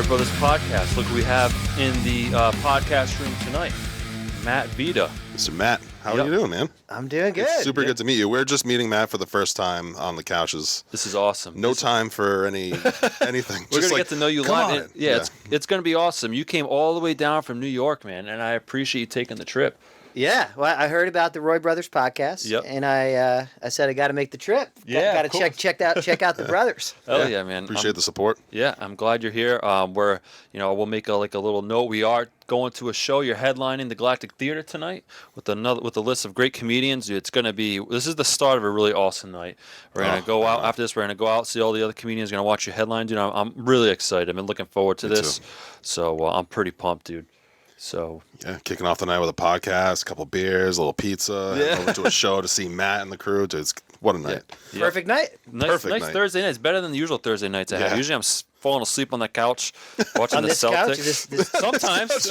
Roy Brothers Podcast. Look, we have in the podcast room tonight, Matt Vita. Mr. Matt, how are you doing, man? I'm doing good. It's super good to meet you. We're just meeting Matt for the first time on the couches. This is awesome. No time for anything. We're going to get to know you live. On. Yeah, it's going to be awesome. You came all the way down from New York, man, and I appreciate you taking the trip. Yeah, well, I heard about the Roy Brothers podcast, and I said I got to make the trip. Yeah, got to check out the brothers. Oh yeah, man. Appreciate the support. Yeah, I'm glad you're here. We'll make a little note. We are going to a show. You're headlining the Galactic Theater tonight with a list of great comedians. It's going to be. This is the start of a really awesome night. We're going to go out after this. We're going to go out, see all the other comedians. Going to watch your headline, dude. I'm really excited. I've been looking forward to this. Too. So I'm pretty pumped, dude. So yeah, kicking off the night with a podcast, a couple beers, a little pizza, and over to a show to see Matt and the crew. Dude, what a night! Yeah. Perfect night. Nice Thursday night. It's better than the usual Thursday nights I have. Usually I'm falling asleep on the couch watching the Celtics. Sometimes.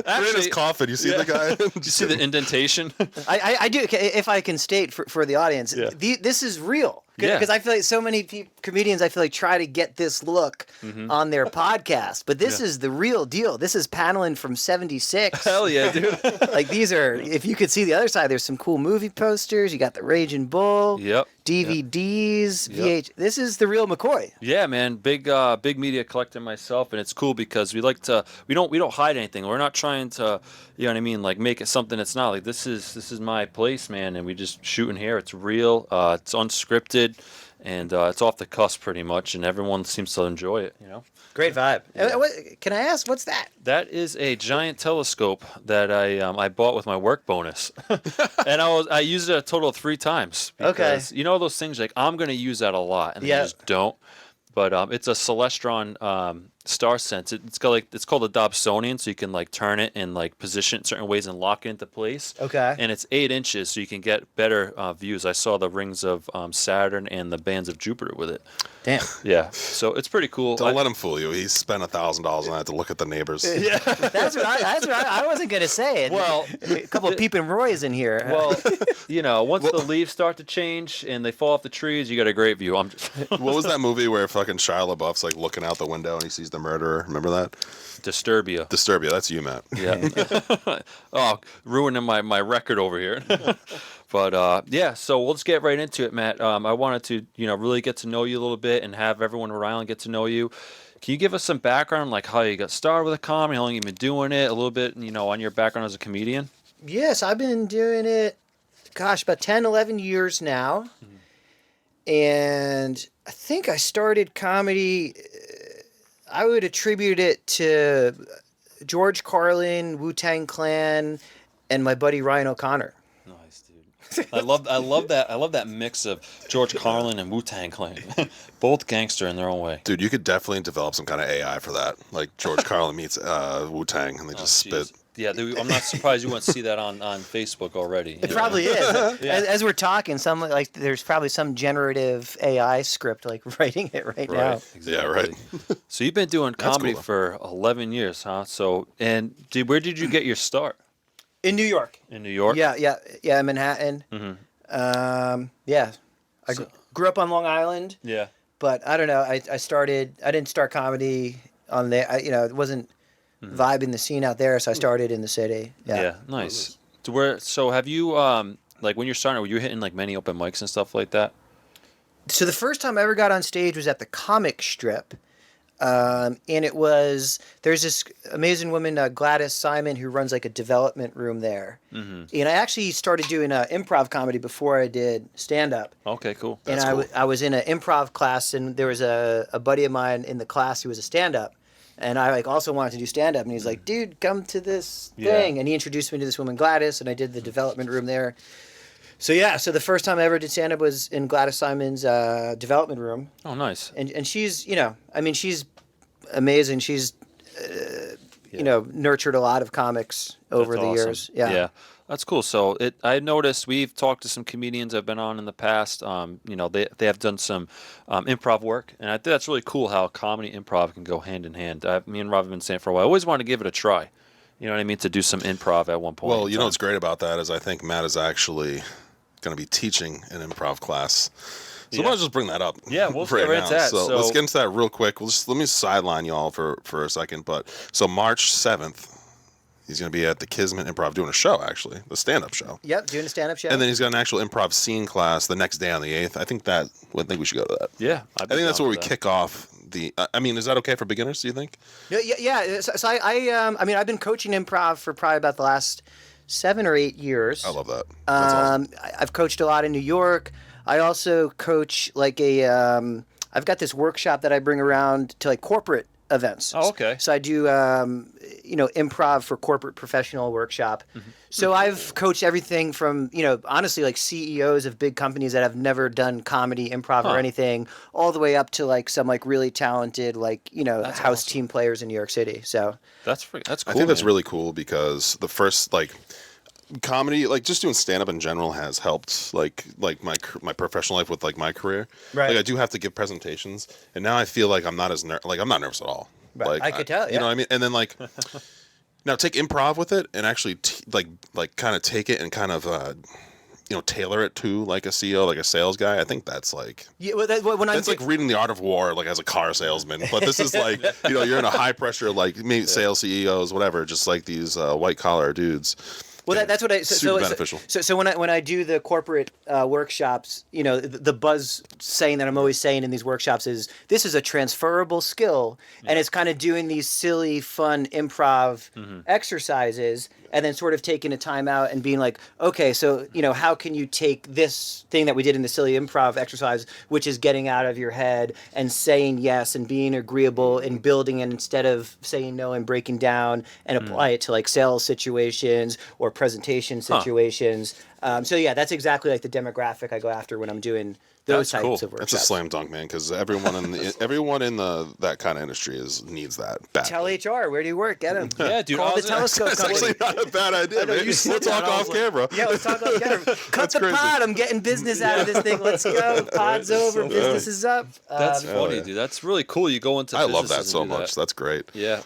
Actually, in his coffin. You see the guy? You see the indentation? I do. If I can state for the audience, this is real. Because I feel like so many comedians, try to get this look on their podcast. But this is the real deal. This is paneling from 76. Hell yeah, dude. Like these are, if you could see the other side, there's some cool movie posters. You got the Raging Bull. Yep. DVDs, VH. This is the real McCoy. Yeah, man. Big media collector myself, and it's cool because we don't hide anything. We're not trying to, you know what I mean, like make it something it's not. Like this is my place, man, and we just shooting here. It's real. It's unscripted, and it's off the cusp pretty much, and everyone seems to enjoy it. You know. Great vibe. Yeah. Can I ask, what's that? That is a giant telescope that I bought with my work bonus, and I used it a total of 3 times. Because, you know those things like I'm going to use that a lot, and I just don't. But it's a Celestron star sense. It's called a Dobsonian, so you can like turn it and like position it certain ways and lock it into place. Okay. And it's 8 inches, so you can get better views. I saw the rings of Saturn and the bands of Jupiter with it. Damn. Yeah. So it's pretty cool. Don't let him fool you. He spent $1,000 on that to look at the neighbors. Yeah. That's what I wasn't gonna say. Well, a couple of peeping Roys in here. Well, once the leaves start to change and they fall off the trees, you got a great view. What was that movie where fucking Shia LaBeouf's like looking out the window and he sees the murderer? Remember that? Disturbia. That's you, Matt. Yeah. Oh, ruining my record over here. But so we'll just get right into it, Matt. I wanted to really get to know you a little bit and have everyone around get to know you. Can you give us some background, like how you got started with a comedy, how long you've been doing it, a little bit, on your background as a comedian? Yes, I've been doing it, about 10, 11 years now. Mm-hmm. And I think I started comedy, I would attribute it to George Carlin, Wu-Tang Clan, and my buddy Ryan O'Connor. Nice, dude. I love that mix of George Carlin and Wu-Tang Clan. Both gangster in their own way. Dude, you could definitely develop some kind of AI for that. Like George Carlin meets Wu-Tang and they just spit. Yeah, I'm not surprised you wouldn't see that on Facebook already. It probably is. Yeah. As we're talking, there's probably some generative AI script writing it right now. Exactly. Yeah, right. So you've been doing comedy for 11 years, huh? So, where did you get your start? In New York. In New York? Yeah, Manhattan. Mm-hmm. I grew up on Long Island. Yeah. But I don't know. I didn't start comedy on there. It wasn't vibing the scene out there, so I started in the city. Yeah, nice. So have you when you're starting, were you hitting many open mics and stuff like that? So the first time I ever got on stage was at the comic strip, and there's this amazing woman Gladys Simon who runs a development room there, and I actually started doing improv comedy before I did stand up. Okay, cool. And I was in an improv class, and there was a buddy of mine in the class who was a stand up. And I also wanted to do stand-up, and he's like, dude, come to this thing. And he introduced me to this woman, Gladys, and I did the development room there. So the first time I ever did stand-up was in Gladys Simon's development room. Oh, nice. And she's, she's amazing. She's, nurtured a lot of comics over the years. Yeah. That's cool. So I noticed we've talked to some comedians I've been on in the past. They have done some improv work, and I think that's really cool how comedy and improv can go hand in hand. Me and Rob have been saying for a while. I always wanted to give it a try. You know what I mean? To do some improv at one point. Well, what's great about that is I think Matt is actually going to be teaching an improv class So why don't I just bring that up? Yeah, we'll right get right now. to that. So let's get into that real quick. Let me sideline y'all for a second. But so March 7th, he's going to be at the Kismet Improv doing a show, actually, the stand-up show. Yep, doing a stand-up show. And then he's got an actual improv scene class the next day on the 8th. I think we should go to that. Yeah, I think that's where we kick off the. I mean, is that okay for beginners? Do you think? Yeah. So I mean, I've been coaching improv for probably about the last 7 or 8 years. I love that. That's awesome. I've coached a lot in New York. I also coach like I've got this workshop that I bring around to like corporate events. Oh, okay. So I do, improv for corporate professional workshop. Mm-hmm. So I've coached everything from, honestly, like CEOs of big companies that have never done comedy, improv, or anything, all the way up to like some like really talented, like, that's house awesome. team players in New York City. So that's cool. I think that's really cool because the first like comedy, like just doing stand up in general has helped like my professional life with like my career. Right. Like I do have to give presentations and now I feel like I'm not I'm not nervous at all. Right. Like I could tell, yeah. You know what I mean? And then like now take improv with it and actually like kind of take it and kind of tailor it to like a CEO, like a sales guy. I think that's like that's like reading The Art of War like as a car salesman. But this is like you're in a high pressure like maybe sales CEOs, whatever, just like these white collar dudes. Well, that's what super beneficial. So when I do the corporate workshops, the buzz saying that I'm always saying in these workshops is this is a transferable skill, and it's kind of doing these silly, fun improv exercises, and then sort of taking a time out and being like, okay, so how can you take this thing that we did in the silly improv exercise, which is getting out of your head and saying yes and being agreeable and building it instead of saying no and breaking down, and apply it to like sales situations or presentation situations. So yeah, that's exactly like the demographic I go after when I'm doing those types of workshops. That's a slam dunk, man, because everyone in that kind of industry needs that. Badly. Tell HR, where do you work? Get them. Yeah, dude. Call the telescope That's company. actually not a bad idea, man. We'll talk off camera. Yeah, let's talk off camera. Cut the crazy. pod. I'm getting business out of this thing. Let's go. Pod's over. Business is up. That's funny, dude. That's really cool. You go into. I love that so much. That's great. Yeah.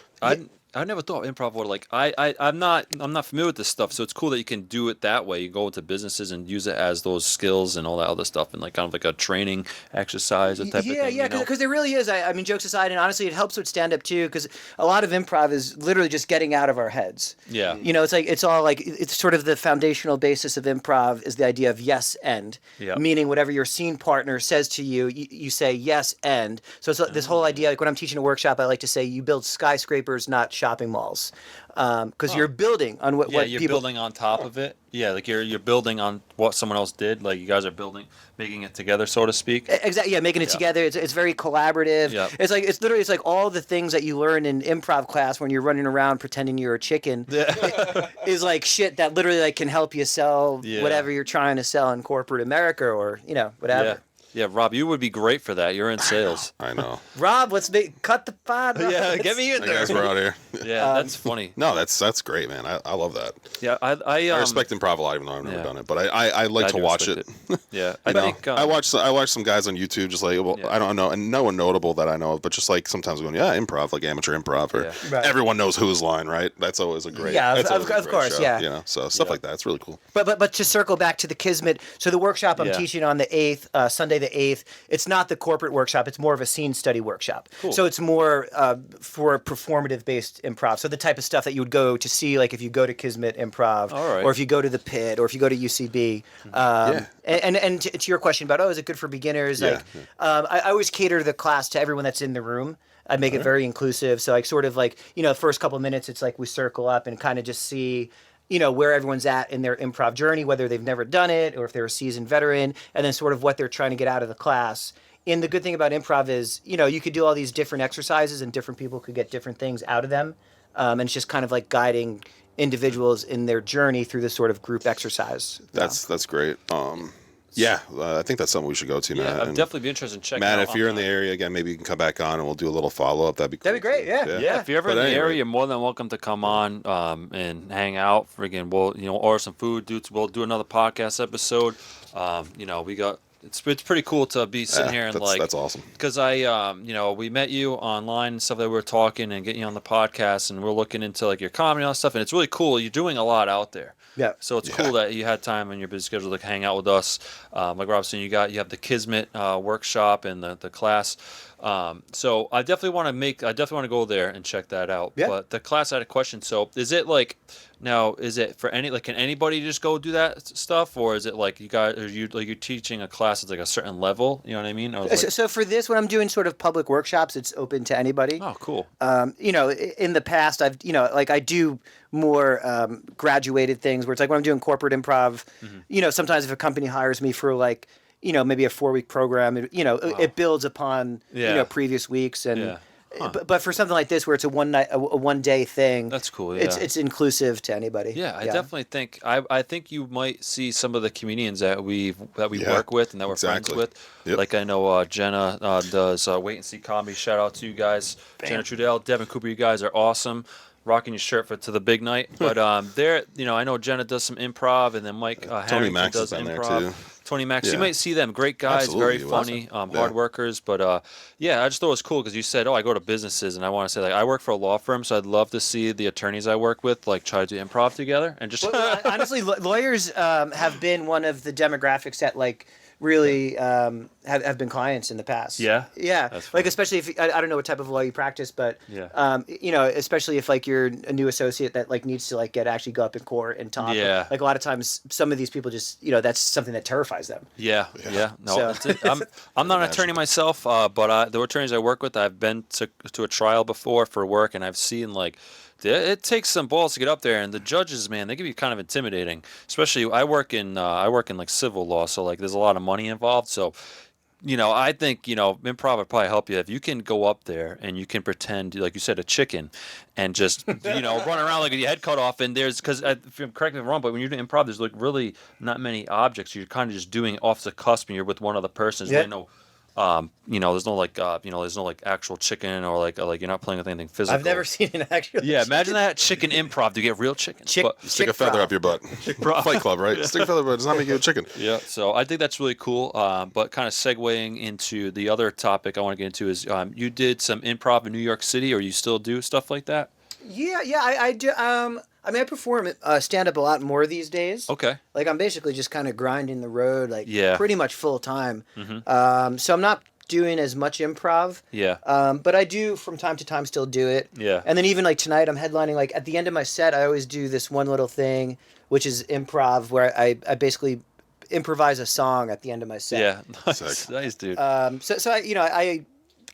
I never thought improv would like I'm not familiar with this stuff, so it's cool that you can do it that way. You go into businesses and use it as those skills and all that other stuff, and like kind of like a training exercise, that type of thing. Yeah, because there really is. I mean, jokes aside, and honestly, it helps with stand up too, because a lot of improv is literally just getting out of our heads. Yeah. It's like it's sort of the foundational basis of improv is the idea of yes and, meaning whatever your scene partner says to you, you say yes and. So it's this whole idea. Like when I'm teaching a workshop, I like to say you build skyscrapers, not shopping malls, because you're building on what you're people building on top of it. Yeah, like you're building on what someone else did. Like you guys are making it together, so to speak. Exactly. Yeah, making it together. It's very collaborative. Yeah. It's like all the things that you learn in improv class when you're running around pretending you're a chicken. Yeah. Is like shit that literally like can help you sell whatever you're trying to sell in corporate America or whatever. Yeah. Yeah, Rob, you would be great for that. You're in sales. I know. Rob, cut the pod. Yeah, get me in there. Guys, we're out here. Yeah, that's funny. No, that's great, man. I love that. Yeah, I respect improv a lot, even though I've never done it. But I like to watch it. Yeah, I think I watch some guys on YouTube, just like I don't know, and no one notable that I know of, but just like sometimes going, improv, like amateur improv, or everyone knows whose line, right? That's always a great. Yeah, of course, show, so stuff like that. It's really cool. But to circle back to the Kismet, so the workshop I'm teaching on the 8th, Sunday the 8th. It's not the corporate workshop. It's more of a scene study workshop. Cool. So it's more for performative-based improv. So the type of stuff that you would go to see, like if you go to Kismet Improv, or if you go to the Pit, or if you go to UCB. And to your question about, is it good for beginners? I always cater the class to everyone that's in the room. I'd make it very inclusive. So like sort of like, first couple of minutes, it's like we circle up and kind of just see where everyone's at in their improv journey, whether they've never done it or if they're a seasoned veteran, and then sort of what they're trying to get out of the class. And the good thing about improv is, you could do all these different exercises and different people could get different things out of them. And it's just kind of like guiding individuals in their journey through this sort of group exercise. That's great. I think that's something we should go to, Matt. Yeah, I'd definitely be interested in checking out. Matt, if you're in the area again, maybe you can come back on and we'll do a little follow-up. That'd be cool. That'd be great, yeah. If you're ever in the area, you're more than welcome to come on and hang out. We'll order some food. We'll do another podcast episode. We got it's pretty cool to be sitting here and that's awesome. Because we met you online and stuff that we were talking and getting you on the podcast, and we're looking into like your comedy and all that stuff, and it's really cool. You're doing a lot out there. Yeah. So it's cool that you had time in your busy schedule to hang out with us. Like Rob said, you have the Kismet workshop and the class. So I definitely want to go there and check that out. Yeah. But the class, I had a question. So is it for can anybody just go do that stuff, or is it like you're teaching a class that's like a certain level? You know what I mean? So for this, when I'm doing sort of public workshops, it's open to anybody. Oh, cool. In the past, I do more graduated things where it's like when I'm doing corporate improv, sometimes if a company hires me for like, maybe a 4-week program, it builds upon, previous weeks. And, but for something like this, where it's a one day thing, that's cool. Yeah. It's inclusive to anybody. Yeah. I definitely think, I think you might see some of the comedians that we work with and that we're friends with. Yep. Like I know Jenna does Wait and See Comedy. Shout out to you guys. Bam. Jenna Trudell, Devin Cooper, you guys are awesome. Rocking your shirt to the big night. But I know Jenna does some improv, and then Mike Tony Max does improv. There too. Tony Max, you might see them. Great guys, Absolutely. very funny, hard workers. But I just thought it was cool because you said, I go to businesses, and I want to say like I work for a law firm, so I'd love to see the attorneys I work with like try to do improv together and just. Well, honestly, lawyers have been one of the demographics that like really have been clients in the past. Yeah? Yeah. Like, especially if, I don't know what type of law you practice, but, especially if, like, you're a new associate that, like, needs to, like, actually go up in court and talk. Yeah. Like, a lot of times, some of these people just, that's something that terrifies them. Yeah. No, that's it. I'm not an attorney myself, but the attorneys I work with, I've been to a trial before for work, and I've seen, like, it takes some balls to get up there, and the judges, man, they can be kind of intimidating. Especially, I work in like civil law, so like there's a lot of money involved. So, I think improv would probably help you if you can go up there and you can pretend, like you said, a chicken, and just run around like with your head cut off. And because correct me if I'm wrong, but when you're doing improv, there's like really not many objects. You're kind of just doing it off the cusp, and you're with one other person. There's really no. There's no there's no like actual chicken or like you're not playing with anything physical. I've never seen an actual. Yeah, imagine that chicken improv. Do you get real chicken? Stick a feather up your butt. Fight Club, right? Yeah. Stick a feather up your butt does not make you a chicken. Yeah, so I think that's really cool. But kind of segueing into the other topic I want to get into is you did some improv in New York City, or you still do stuff like that? Yeah, I do. I perform stand-up a lot more these days. Okay. Like, I'm basically just kind of grinding the road, like, pretty much full time. Mm-hmm. So I'm not doing as much improv. Yeah. But I do, from time to time, still do it. Yeah. And then even, like, tonight, I'm headlining, like, at the end of my set, I always do this one little thing, which is improv, where I basically improvise a song at the end of my set. Yeah. Nice, dude. So I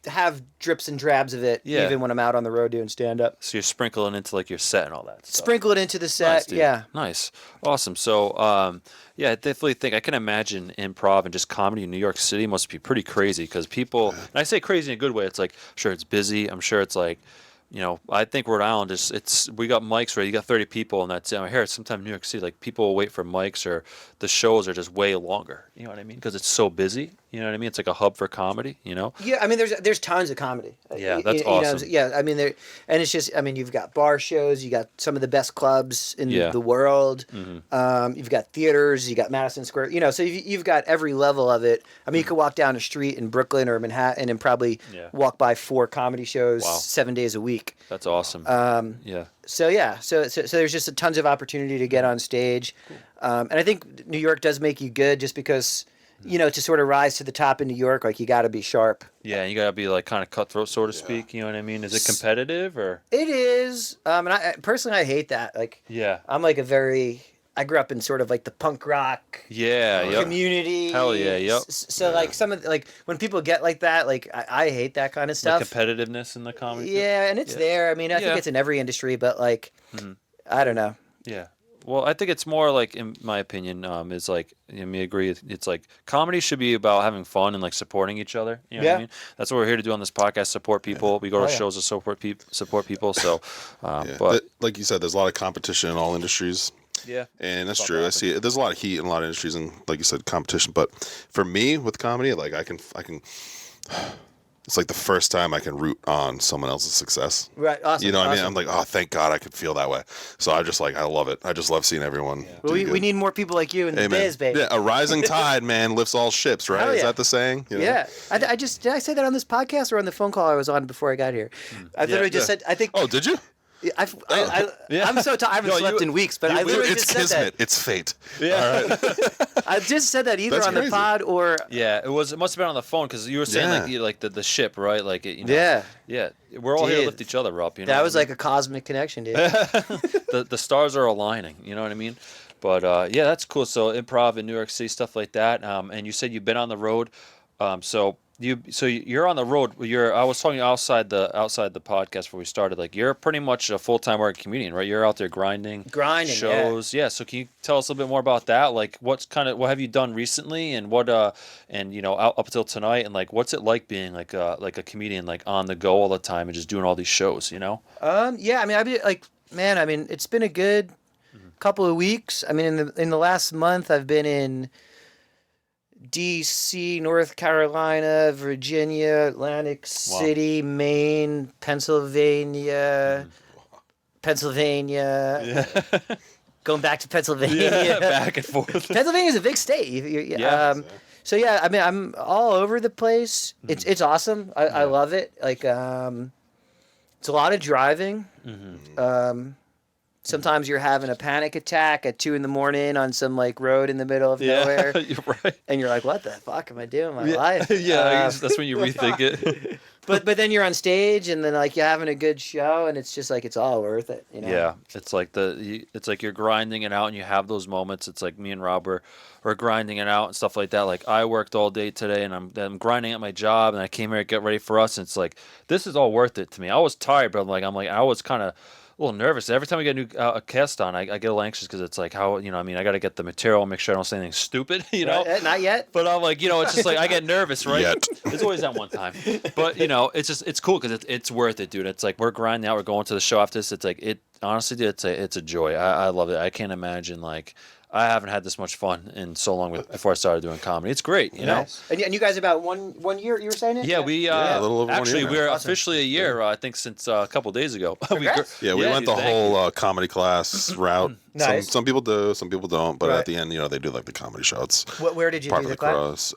have drips and drabs of it, even when I'm out on the road doing stand-up. So you're sprinkling into like your set and all that stuff. Sprinkle it into the set, Nice. Awesome. So, I definitely think I can imagine improv and just comedy in New York City must be pretty crazy because people, and I say crazy in a good way, it's like, sure, it's busy. I'm sure it's like, I think Rhode Island we got mics where you got 30 people and that's, I hear it sometimes in New York City, like people will wait for mics or the shows are just way longer. You know what I mean? Because it's so busy. You know what I mean? It's like a hub for comedy, Yeah, I mean, there's tons of comedy. Yeah, that's awesome. I mean, and it's just, I mean, you've got bar shows, you got some of the best clubs in the world. Mm-hmm. You've got theaters, you got Madison Square, so you've got every level of it. I mean, you could walk down a street in Brooklyn or Manhattan and probably walk by 4 comedy shows 7 days a week. That's awesome. So there's just tons of opportunity to get on stage. Cool. And I think New York does make you good just because, to sort of rise to the top in New York, like you got to be sharp. Yeah, you got to be like kind of cutthroat, so to speak. You know what I mean? Is it competitive or? It is. And I personally, I hate that. Like, I'm like I grew up in sort of like the punk rock community. Hell yeah, yep. So like some of like when people get like that, like I hate that kind of stuff. Like competitiveness in the comedy. Yeah, and it's there. I mean, I think it's in every industry, but like, I don't know. Yeah. Well, I think it's more like, in my opinion, is like, me agree. It's like comedy should be about having fun and like supporting each other. You know what I mean? That's what we're here to do on this podcast: support people. We go to shows to support people. So, but like you said, there's a lot of competition in all industries. Yeah, and that's true. I see it. There's a lot of heat in a lot of industries, and like you said, competition. But for me, with comedy, like I can. it's like the first time I can root on someone else's success. Right. Awesome. You know what awesome. I mean? I'm like, oh, thank God I could feel that way. So I just I love it. I just love seeing everyone. Yeah. Well, we need more people like you in the biz, baby. Yeah, a rising tide, man, lifts all ships, right? Yeah. Is that the saying? You know? Yeah. I just, did I say that on this podcast or on the phone call I was on before I got here? I literally just said, I think. Oh, did you? I'm so tired. I haven't slept in weeks, but I literally just said kismet. that. It's fate. Yeah. All right. I just said that either That's on crazy. the pod or Yeah, it must have been on the phone because you were saying like the ship, right? Like you know, yeah. We're all here to lift each other up. You know, That was like a cosmic connection, dude. the stars are aligning. You know what I mean? But yeah, that's cool. So improv in New York City, stuff like that. And you said you've been on the road. So you're on the road. I was talking outside the podcast before we started. Like you're pretty much a full-time working comedian, right? You're out there grinding shows. Yeah. So can you tell us a little bit more about that? Like what have you done recently, and what and you know up until tonight, and like what's it like being like a comedian, like on the go all the time and just doing all these shows? You know? Yeah. I mean, I've been like, man. I mean, it's been a good couple of weeks. I mean, in the last month, I've been in D.C., North Carolina, Virginia, Atlantic City, Maine, Pennsylvania, going back to Pennsylvania. Back and forth. Pennsylvania's a big state. So yeah, I mean, I'm all over the place. It's awesome. I love it. Like, it's a lot of driving. Sometimes you're having a panic attack at 2 a.m. on some like road in the middle of nowhere. You're right. And you're like, what the fuck am I doing with my life? Yeah, I guess that's when you rethink it. But then you're on stage and then like you're having a good show and it's just like it's all worth it, you know? Yeah, it's like you're grinding it out and you have those moments. It's like me and Rob are grinding it out and stuff like that. Like I worked all day today and I'm grinding at my job and I came here to get ready for us and it's like this is all worth it to me. I was tired, but I was kind of a little nervous. Every time we get a cast on, I get a little anxious because it's like how, you know, I mean, I got to get the material, make sure I don't say anything stupid, you know? Not yet. But I'm like, you know, it's just like I get nervous, right? It's always that one time. But, you know, it's cool because it's worth it, dude. It's like we're grinding out. We're going to the show after this. It's like, honestly, dude, it's a joy. I love it. I can't imagine, like, I haven't had this much fun in so long before I started doing comedy. It's great, you know. And you guys about one year, you were saying it? Yeah, we a little over actually 1 year. We're officially a year. I think since a couple days ago. We went the whole comedy class route. Nice. Some people do, some people don't. But at the end, you know, they do like the comedy show. It's where did you part do of the class?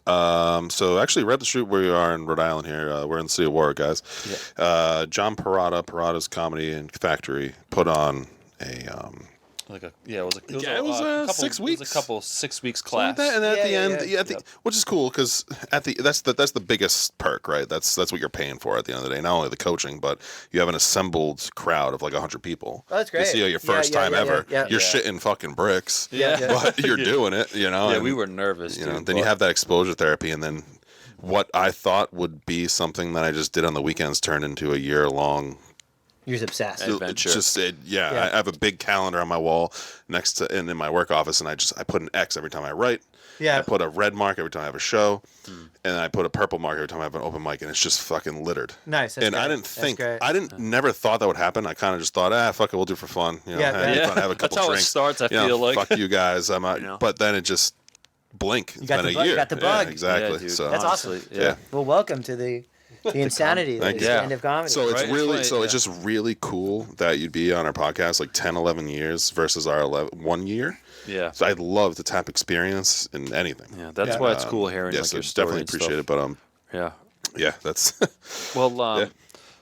So actually, right up the street where we are in Rhode Island here. We're in the city of Warwick, guys. Yeah. John Parada's Comedy and Factory put on a. It was 6 weeks. It was a couple 6 weeks class. Like that, and at the end, which is cool because that's the biggest perk, right? That's what you're paying for at the end of the day. Not only the coaching, but you have an assembled crowd of like 100 people. Oh, that's great. You see your first time ever. You're shitting fucking bricks. But you're doing it. You know. Yeah, and, we were nervous. You know, then you have that exposure therapy, and then what I thought would be something that I just did on the weekends turned into a year-long. You're obsessed. Adventure. I have a big calendar on my wall next to in my work office, and I put an X every time I write. Yeah. I put a red mark every time I have a show, and I put a purple mark every time I have an open mic, and it's just fucking littered. Nice. And great. Never thought that would happen. I kind of just thought, fuck it, we'll do it for fun. You know, have a couple That's how drinks. It starts. I feel like fuck you guys. I'm out. But then it just blink. It's been a year. You got the bug. Yeah, exactly. Dude, so that's awesome. Yeah. Well, welcome to the insanity of stand-up comedy. So it's just really cool that you'd be on our podcast like 10, 11 years versus our 1 year. Yeah. So I'd love to tap experience in anything. Yeah, that's why it's cool hearing like your story definitely appreciate it. But yeah, that's well.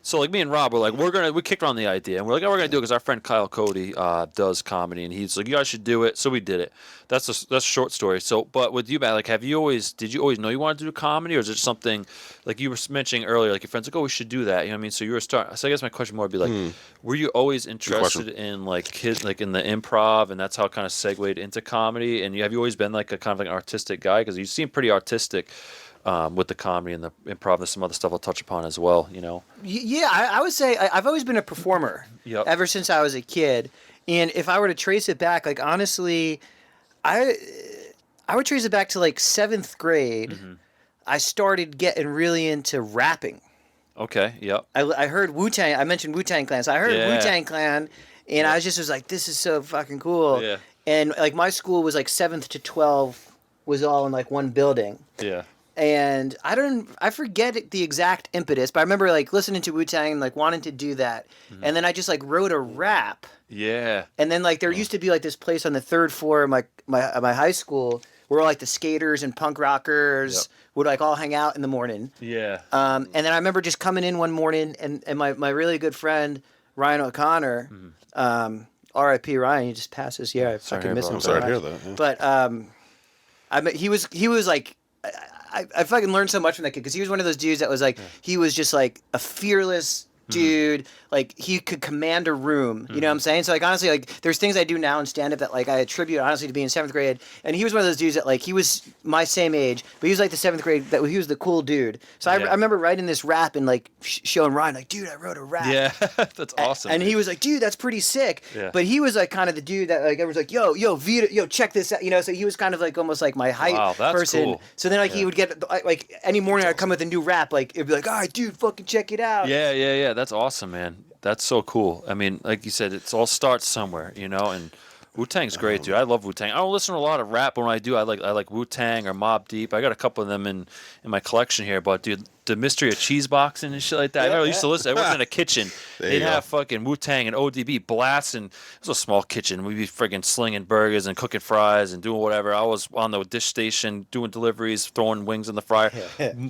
So like me and Rob were like we kicked around the idea and we're like, we're gonna do it because our friend Kyle Cody does comedy and he's like, you guys should do it. So we did it. That's a short story. So but with you, Matt, like did you always know you wanted to do comedy, or is it something like you were mentioning earlier, like your friends like, oh, we should do that, you know what I mean? So you were starting. So I guess my question more would be like, were you always interested in like kids, like in the improv, and that's how it kind of segued into comedy? And have you always been like a kind of like an artistic guy, because you seem pretty artistic with the comedy and the improv and some other stuff I'll touch upon as well, you know? Yeah, I would say I've always been a performer ever since I was a kid. And if I were to trace it back, like honestly, I would trace it back to like 7th grade. I started getting really into rapping. Okay, yep. I heard Wu-Tang. I mentioned Wu-Tang Clan. So I heard Wu-Tang Clan, and I was like, this is so fucking cool. Yeah. And like my school was like 7th to 12 was all in like one building. Yeah. And I forget the exact impetus, but I remember like listening to Wu-Tang and like wanting to do that. And then I just like wrote a rap. Yeah. And then like there used to be like this place on the third floor of my high school where like the skaters and punk rockers would like all hang out in the morning. Yeah. And then I remember just coming in one morning and my really good friend Ryan O'Connor, R.I.P. Ryan, he just passed this year. I fucking miss him. I'm sorry to hear that. Yeah. But he was like, I fucking learned so much from that kid because he was one of those dudes that was like, he was just like a fearless dude. Like he could command a room. You know what I'm saying? So like honestly, like there's things I do now in stand up that like I attribute honestly to being in 7th grade. And he was one of those dudes that like he was my same age, but he was like the 7th grade that he was the cool dude. So I remember writing this rap and like showing Ryan like, dude, I wrote a rap. Yeah, that's awesome. And he was like, dude, that's pretty sick. Yeah. But he was like kind of the dude that like everyone's like, yo, Vita, yo, check this out. You know, so he was kind of like almost like my hype person. Cool. So then like he would get like any morning I'd come with a new rap, like it'd be like, all right, dude, fucking check it out. Yeah. That's awesome, man. That's so cool. I mean, like you said, it all starts somewhere, you know. And Wu-Tang's great, dude. I love Wu-Tang. I don't listen to a lot of rap, but when I do, I like Wu-Tang or Mobb Deep. I got a couple of them in my collection here. But dude, the mystery of cheese boxing and shit like that. I used to listen. I worked in a kitchen. They'd have fucking Wu-Tang and ODB blasting. It was a small kitchen. We'd be friggin' slinging burgers and cooking fries and doing whatever. I was on the dish station doing deliveries, throwing wings in the fryer.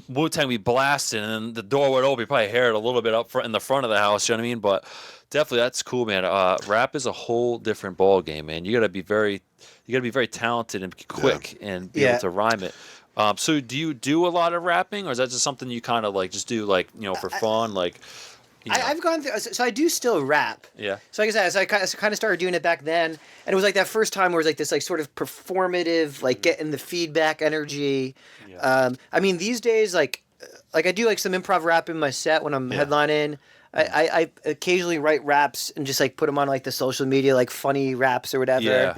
Wu-Tang would be blasting, and then the door would open. You probably hear it a little bit up front in the front of the house. You know what I mean? But definitely, that's cool, man. Rap is a whole different ball game, man. You gotta be very talented and quick and be able to rhyme it. So do you do a lot of rapping, or is that just something you kind of like just do like for fun, like? You know? I've gone through, so I do still rap. Yeah. So like I said, I kind of started doing it back then, and it was like that first time where it was like this like sort of performative, like getting the feedback energy. Yeah. I mean these days like I do like some improv rap in my set when I'm headlining. I occasionally write raps and just like put them on like the social media, like funny raps or whatever. Yeah.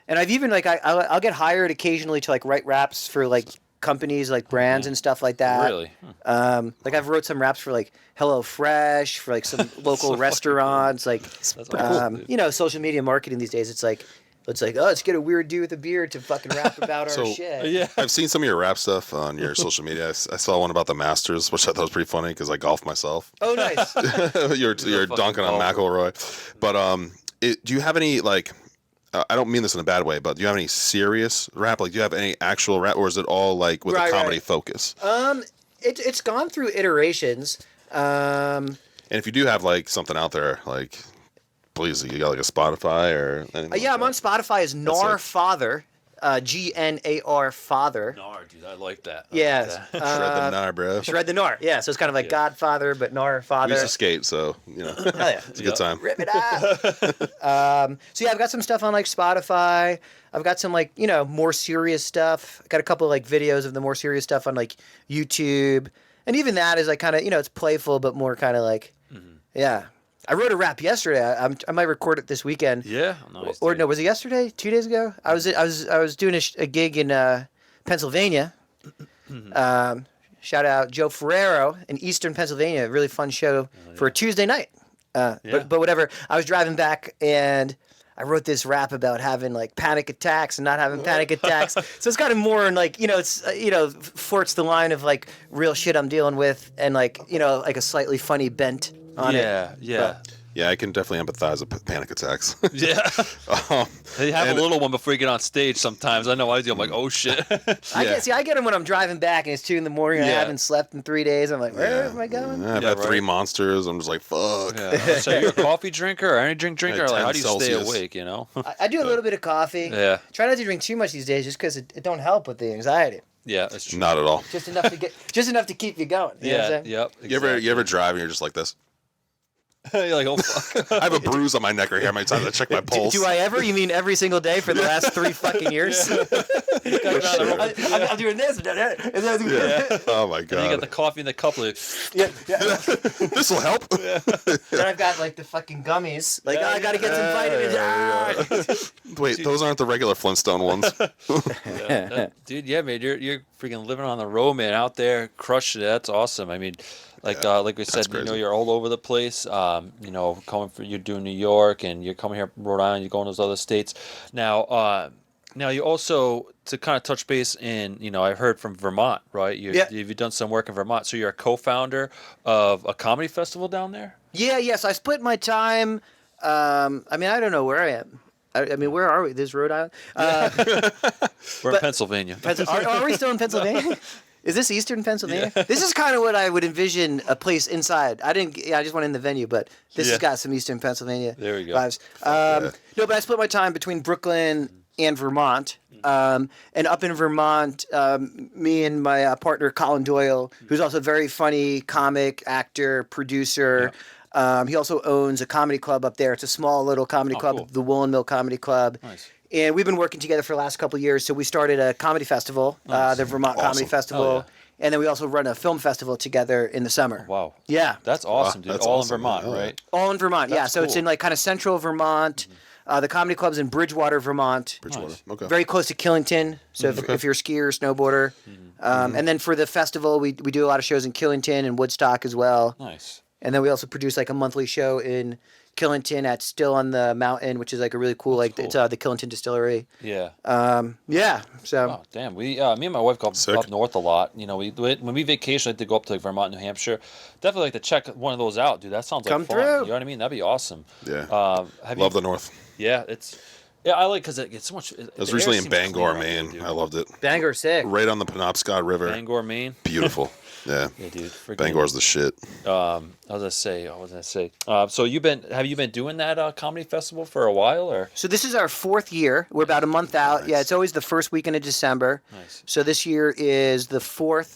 And I've even like I'll get hired occasionally to like write raps for like companies like brands and stuff like that. Really? Like I've wrote some raps for like Hello Fresh, for like some local restaurants, like cool, social media marketing these days. It's like let's get a weird dude with a beard to fucking rap about our shit. Yeah, I've seen some of your rap stuff on your social media. I saw one about the Masters, which I thought was pretty funny because I golf myself. Oh, nice. you're dunking on McIlroy, but do you have any like? I don't mean this in a bad way, but do you have any serious rap? Like, do you have any actual rap, or is it all like with a comedy focus? It's gone through iterations. And if you do have like something out there, like, please, you got like a Spotify or anything? I'm on Spotify as Nar Father. GNAR Father. Nar, dude, I like that. Yeah. Shred the Nar, bro. Shred the Nar. Yeah, so it's kind of like Godfather, but Nar Father. We used to skate, so Hell yeah. It's a good time. Rip it up. So yeah, I've got some stuff on like Spotify. I've got some like more serious stuff. I got a couple of like videos of the more serious stuff on like YouTube, and even that is like kind of it's playful, but more kind of like yeah. I wrote a rap yesterday. I might record it this weekend. Yeah, nice. Or no, was it yesterday? 2 days ago? I was doing a gig in Pennsylvania. Shout out Joe Ferrero in Eastern Pennsylvania. A really fun show for a Tuesday night. But whatever. I was driving back and I wrote this rap about having like panic attacks and not having panic attacks. So it's kind of more in like it's flirts the line of like real shit I'm dealing with and like like a slightly funny bent on it. Yeah. Yeah, I can definitely empathize with panic attacks. Yeah. They have a little one before you get on stage sometimes. I know I do. I'm like, oh, shit. I get them when I'm driving back and it's 2 a.m. and I haven't slept in 3 days. I'm like, where am I going? I've had 3 monsters. I'm just like, fuck. Yeah. So you're a coffee drinker or any drink drinker? Or like, how do you stay awake, I do a little bit of coffee. Yeah. Try not to drink too much these days just because it don't help with the anxiety. Yeah, that's true. Not at all. Just enough to keep you going. You know what I'm saying? Yep. Exactly. You ever drive and you're just like this? You're like, oh, fuck. I have a bruise on my neck right here. How many times I check my pulse? Do I ever? You mean every single day for the last 3 fucking years? I'm doing this. Yeah. Oh, my God. And you got the coffee in the cup. Like, This will help. Then I've got like the fucking gummies. Like, I got to get some vitamins. Wait, those aren't the regular Flintstone ones. Dude, yeah, man. You're freaking living on the road, man. Out there, crushing it. That's awesome. I mean, like we said, you're all over the place. You're doing New York and you're coming here from Rhode Island, you're going to those other states. Now, Now, you also, to kind of touch base in, I heard from Vermont, right? You've done some work in Vermont. So you're a co-founder of a comedy festival down there? Yeah, yes. I split my time. I mean, I don't know where I am. I mean, where are we? This is Rhode Island? We're in Pennsylvania. Are we still in Pennsylvania? Is this Eastern Pennsylvania? Yeah. This is kind of what I would envision a place inside. I just went in the venue, but this has got some Eastern Pennsylvania vibes. No, but I split my time between Brooklyn and Vermont. And up in Vermont, me and my partner Colin Doyle, who's also a very funny comic, actor, producer. Yeah. He also owns a comedy club up there. It's a small little comedy club, cool. The Woolen Mill Comedy Club. Nice. And we've been working together for the last couple of years. So we started a comedy festival, the Vermont Comedy Festival. And then we also run a film festival together in the summer. Wow. Yeah. That's awesome, dude. That's all awesome. In Vermont, right? All in Vermont, yeah. So it's in like kind of central Vermont. The comedy club's in Bridgewater, Vermont. Nice. Okay. Very close to Killington. So if you're a skier or snowboarder. And then for the festival, we do a lot of shows in Killington and Woodstock as well. Nice. And then we also produce like a monthly show in Killington at Still on the Mountain, which is like a really cool, it's the Killington Distillery. Yeah. So. Oh, damn. Me and my wife go up north a lot. When we vacation, I like to go up to like Vermont, New Hampshire. Definitely like to check one of those out, dude. That sounds like fun. Through. You know what I mean? That'd be awesome. Yeah. Love the north. Yeah, I like because it gets so much. I was recently in Bangor, Maine. I loved it. Bangor's sick. Right on the Penobscot River. Bangor, Maine. Beautiful. Yeah. Yeah, dude. Bangor's the shit. I was gonna say. So have you been doing that comedy festival for a while, or? So this is our 4th year. We're about a month out. Nice. Yeah, it's always the first weekend of December. Nice. So this year is the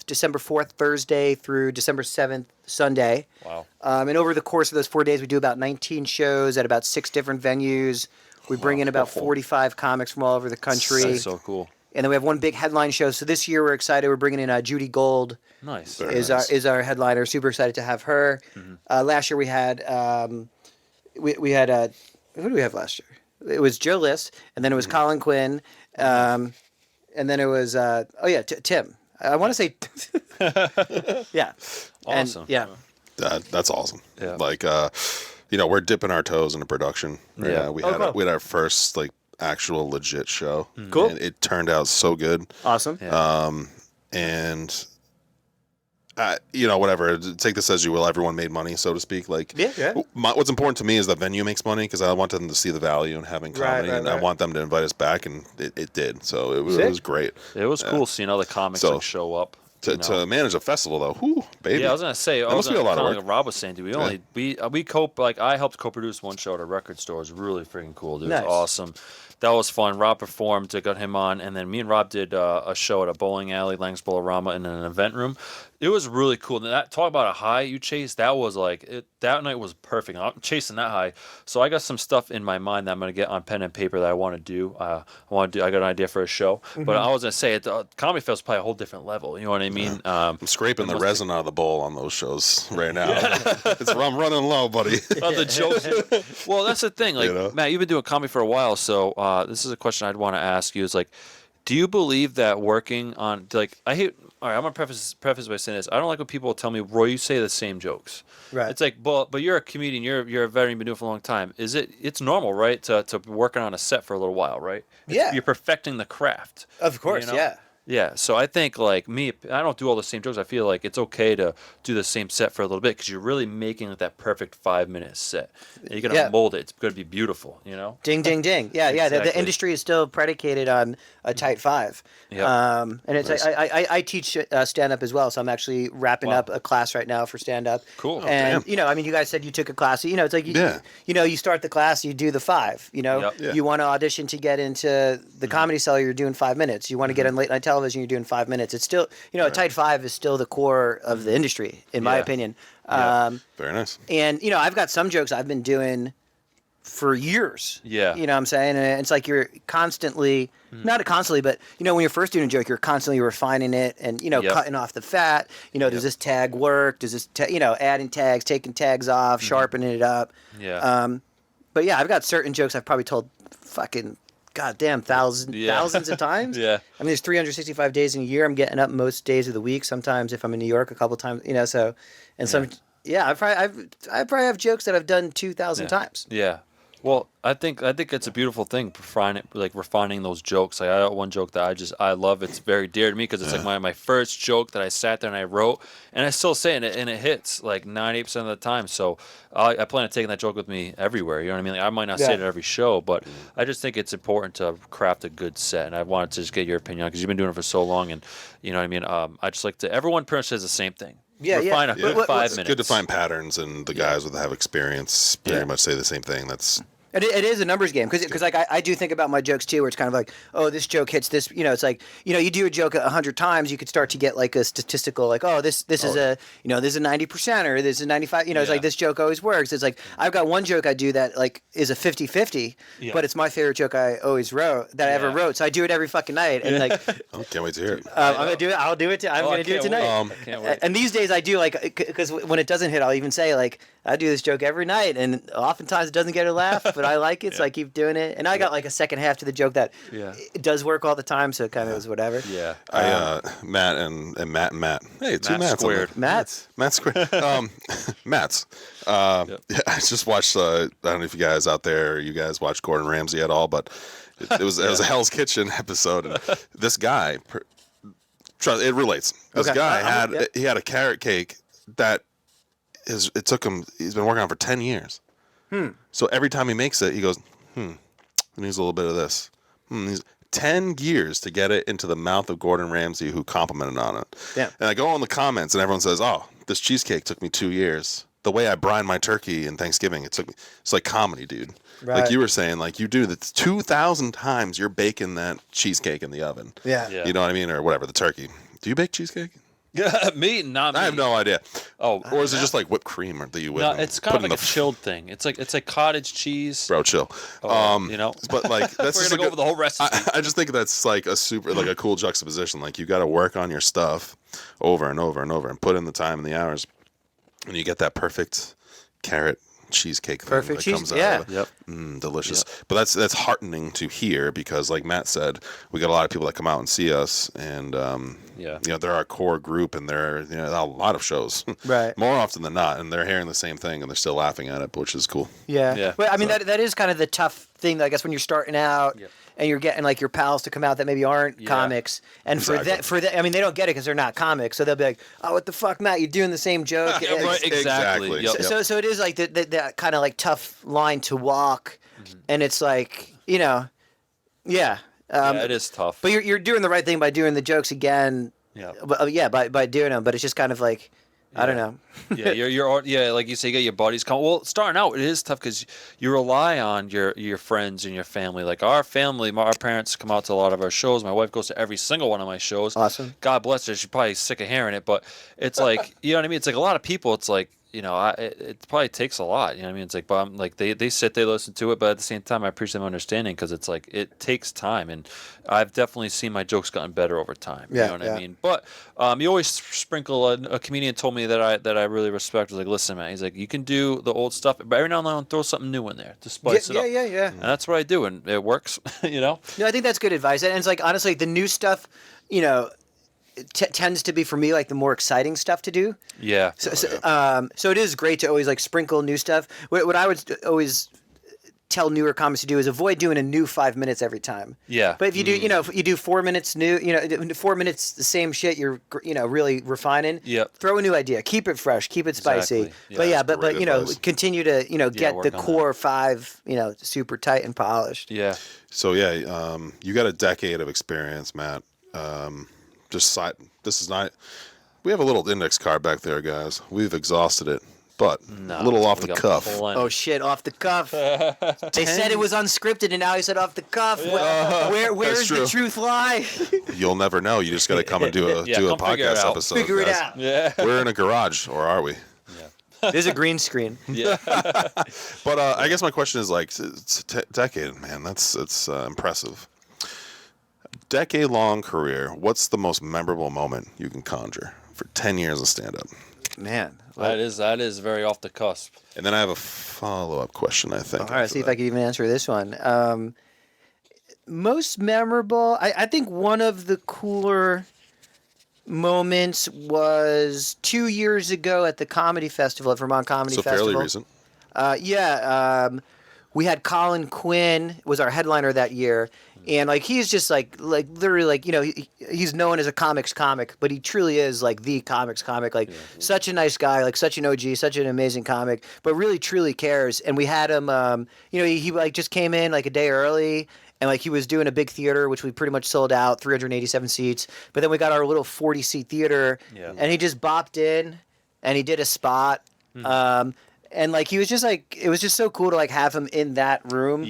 December 4th, Thursday through December 7th, Sunday. Wow. And over the course of those 4 days, we do about 19 shows at about 6 different venues. We bring in about 45 comics from all over the country. That's so cool. And then we have one big headline show. So this year we're excited. We're bringing in Judy Gold. Nice. Is our headliner. Super excited to have her. Mm-hmm. Last year we had we had who do we have last year? It was Joe List, and then it was Colin Quinn, and then it was Tim. I want to say yeah. Awesome. And, yeah. That's awesome. Yeah. Like we're dipping our toes into production. Right now. We had our first like actual legit show. Cool. And it turned out so good. Awesome. Yeah. And whatever. Take this as you will. Everyone made money, so to speak. Like, what's important to me is the venue makes money because I want them to see the value in having comedy, and I want them to invite us back, and it did. So it was great. It was cool seeing other comics show up. To manage a festival though, whew, baby. Yeah, I was gonna say, that must be a lot of work. Like Rob was saying, dude, I helped co-produce one show at a record store. It was really freaking cool, dude. Nice. It was awesome. That was fun. Rob performed, got him on, and then me and Rob did a show at a bowling alley, Lang's Bowlerama, in an event room. It was really cool. Talk about a high you chased. That was that night was perfect. I'm chasing that high. So I got some stuff in my mind that I'm gonna get on pen and paper that I want to do. I got an idea for a show, but I was gonna say the comedy fest is probably a whole different level. You know what I mean? Yeah. I'm scraping the resin out of the bowl on those shows right now. I'm running low, buddy. The jokes. Well, that's the thing. Like Matt, you've been doing comedy for a while, so this is a question I'd want to ask you. Is like, do you believe that working on all right, I'm gonna preface by saying this. I don't like when people tell me, Roy, you say the same jokes. Right. It's like, but you're a comedian. You're a veteran. You've been doing it for a long time. It's normal, right, to be working on a set for a little while, right? You're perfecting the craft. Of course, yeah. Yeah, so I think like me, I don't do all the same jokes. I feel like it's okay to do the same set for a little bit because you're really making that perfect 5-minute set. And you're gonna mold it. It's gonna be beautiful, Ding, ding, ding. Yeah, exactly. The industry is still predicated on a tight 5. Yeah. And it's nice. I teach stand up as well, so I'm actually wrapping up a class right now for stand up. Cool. And you guys said you took a class. It's like you start the class, you do the 5. You want to audition to get into the Comedy Cellar, you're doing 5 minutes. You want to get on late night television, you're doing 5 minutes. It's still, a tight 5 is still the core of the industry, in my opinion. Very nice. And, I've got some jokes I've been doing for years. Yeah. You know what I'm saying? And it's like you're constantly, not constantly, but, when you're first doing a joke, you're constantly refining it and, cutting off the fat. Does this tag work? Does this, adding tags, taking tags off, sharpening it up. Yeah. But yeah, I've got certain jokes I've probably told fucking goddamn thousands of times. Yeah. I mean, there's 365 days in a year. I'm getting up most days of the week. Sometimes if I'm in New York a couple times, I probably have jokes that I've done 2,000 times. Yeah. Well, I think it's a beautiful thing, refining those jokes. Like I got one joke that I love. It's very dear to me because it's like my first joke that I sat there and I wrote, and I still say it, and it hits like 98% of the time. So I plan on taking that joke with me everywhere. You know what I mean? Like, I might not say it at every show, but I just think it's important to craft a good set. And I wanted to just get your opinion on because you've been doing it for so long, and you know what I mean. I just like to. Everyone pretty much says the same thing. Refine a good 5 minutes. It's good to find patterns, and the guys that have experience pretty much say the same thing. That's It is a numbers game because like I do think about my jokes too, where it's kind of like, oh, this joke hits this. You know, it's like, you know, you do a joke 100 times, you could start to get like a statistical, like, oh, this is a, you know, this is a 90% or this is 95. You know, it's like this joke always works. It's like I've got one joke I do that like is a 50-50, but it's my favorite joke I always wrote that I ever wrote. So I do it every fucking night, and like, I can't wait to hear it. I'm gonna do it. I'll do it. I'm gonna do it tonight. I can't wait. And these days I do like because when it doesn't hit, I'll even say like I do this joke every night, and oftentimes it doesn't get a laugh, but I like it, so I keep doing it. And I got like a second half to the joke that it does work all the time, so it kind of is whatever. Yeah. Matt and Matt. Hey, two Matts squared. Matt squared. Matt's. I just watched. I don't know if you guys out there, you guys watch Gordon Ramsay at all, but it was a Hell's Kitchen episode, and this guy. It relates. This guy had a carrot cake that it took him. He's been working on for 10 years. So every time he makes it, he goes, it needs a little bit of this. He's 10 years to get it into the mouth of Gordon Ramsay, who complimented on it. Yeah. And I go in the comments, and everyone says, "Oh, this cheesecake took me 2 years. The way I brine my turkey in Thanksgiving, it took me." It's like comedy, dude. Right. Like you were saying, like you do that 2,000 times. You're baking that cheesecake in the oven. Yeah. You know what I mean, or whatever. The turkey. Do you bake cheesecake? Me, not me. I have no idea. Oh, or is it just like whipped cream, or that you whip? No, it's kind of like a chilled thing. It's like cottage cheese. Bro, chill. You know, but like that's we're just gonna go over the whole recipe. I just think that's like a cool juxtaposition. Like you got to work on your stuff over and over and over, and put in the time and the hours, and you get that perfect carrot cheesecake thing perfect that cheese, comes out of it. Delicious. But that's heartening to hear because, like Matt said, we got a lot of people that come out and see us, and you know, they're our core group, and they're a lot of shows, right? More often than not, and they're hearing the same thing, and they're still laughing at it, which is cool. Yeah. Well, I mean, that is kind of the tough thing, I guess, when you're starting out. And you're getting like your pals to come out that maybe aren't comics, and for that, I mean, they don't get it because they're not comics, so they'll be like, "Oh, what the fuck, Matt? You're doing the same joke." Right, exactly. Yep. So it is like that kind of like tough line to walk, and it's like it is tough. But you're doing the right thing by doing the jokes again. By doing them, but it's just kind of like. I don't know. You're like you say, you get your buddies come. Well, starting out, it is tough because you rely on your friends and your family. Like our family, our parents come out to a lot of our shows. My wife goes to every single one of my shows. Awesome. God bless her. She's probably sick of hearing it, but it's like you know what I mean. It's like a lot of people. It's like it probably takes a lot. You know what I mean? It's like, but I'm like they sit, they listen to it, but at the same time, I appreciate them understanding because it's like it takes time, and I've definitely seen my jokes gotten better over time. You know what I mean? But you always sprinkle. A comedian told me that I really respect. Was like, listen, man. He's like, you can do the old stuff, but every now and then throw something new in there to spice it up. Yeah. And that's what I do, and it works. No, I think that's good advice, and it's like honestly, the new stuff, tends to be for me like the more exciting stuff to do. Yeah. So it is great to always like sprinkle new stuff. What I would always tell newer comics to do is avoid doing a new 5 minutes every time. Yeah. But if you do, if you do 4 minutes new, 4 minutes the same shit, you're really refining. Yep. Throw a new idea. Keep it fresh. Keep it spicy. Exactly. Yeah, but continue to get the core 5 super tight and polished. Yeah. So you got a decade of experience, Matt. This is not. We have a little index card back there, guys. We've exhausted it, but a little off the cuff. Oh shit, off the cuff. They said it was unscripted, and now he said off the cuff. Where's the truth lie? You'll never know. You just got to come and do a podcast episode. Figure it out. Yeah. We're in a garage, or are we? There's a green screen. Yeah. But I guess my question is like, it's a decade, man. It's impressive. Decade-long career, what's the most memorable moment you can conjure for 10 years of stand-up? Man. That is very off the cusp. And then I have a follow-up question, I think. All right, see if I can even answer this one. Most memorable, I think one of the cooler moments was 2 years ago at the Comedy Festival, at Vermont Comedy Festival. So fairly recent. we had Colin Quinn was our headliner that year. And like he's just like literally like he's known as a comics comic, but he truly is like the comics comic. Like such a nice guy, like such an OG, such an amazing comic, but really truly cares. And we had him, he like just came in like a day early, and like he was doing a big theater, which we pretty much sold out, 387 seats. But then we got our little 40-seat theater, and he just bopped in, and he did a spot. And like he was just like it was just so cool to like have him in that room.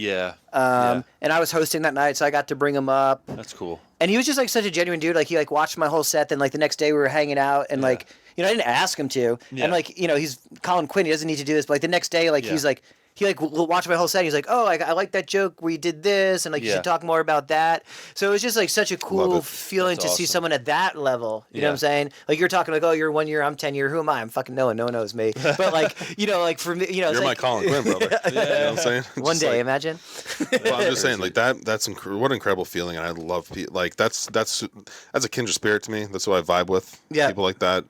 And I was hosting that night, so I got to bring him up. That's cool. And he was just like such a genuine dude. Like he like watched my whole set. Then like the next day we were hanging out, and like I didn't ask him to. And like he's Colin Quinn. He doesn't need to do this. But like the next day, like he's like. He like watched my whole set. He's like, "Oh, I like that joke. We did this, and like you should talk more about that." So it was just like such a cool feeling to see someone at that level. You know what I'm saying? Like you're talking like, "Oh, you're 1 year, I'm 10 year. Who am I? I'm fucking no one. No one knows me." But like like for me, you're my like, Colin Quinn brother. You know what I'm saying? One day, like, imagine. Well, I'm just saying like that's what an incredible feeling, and I love like that's a kindred spirit to me. That's what I vibe with. People like that.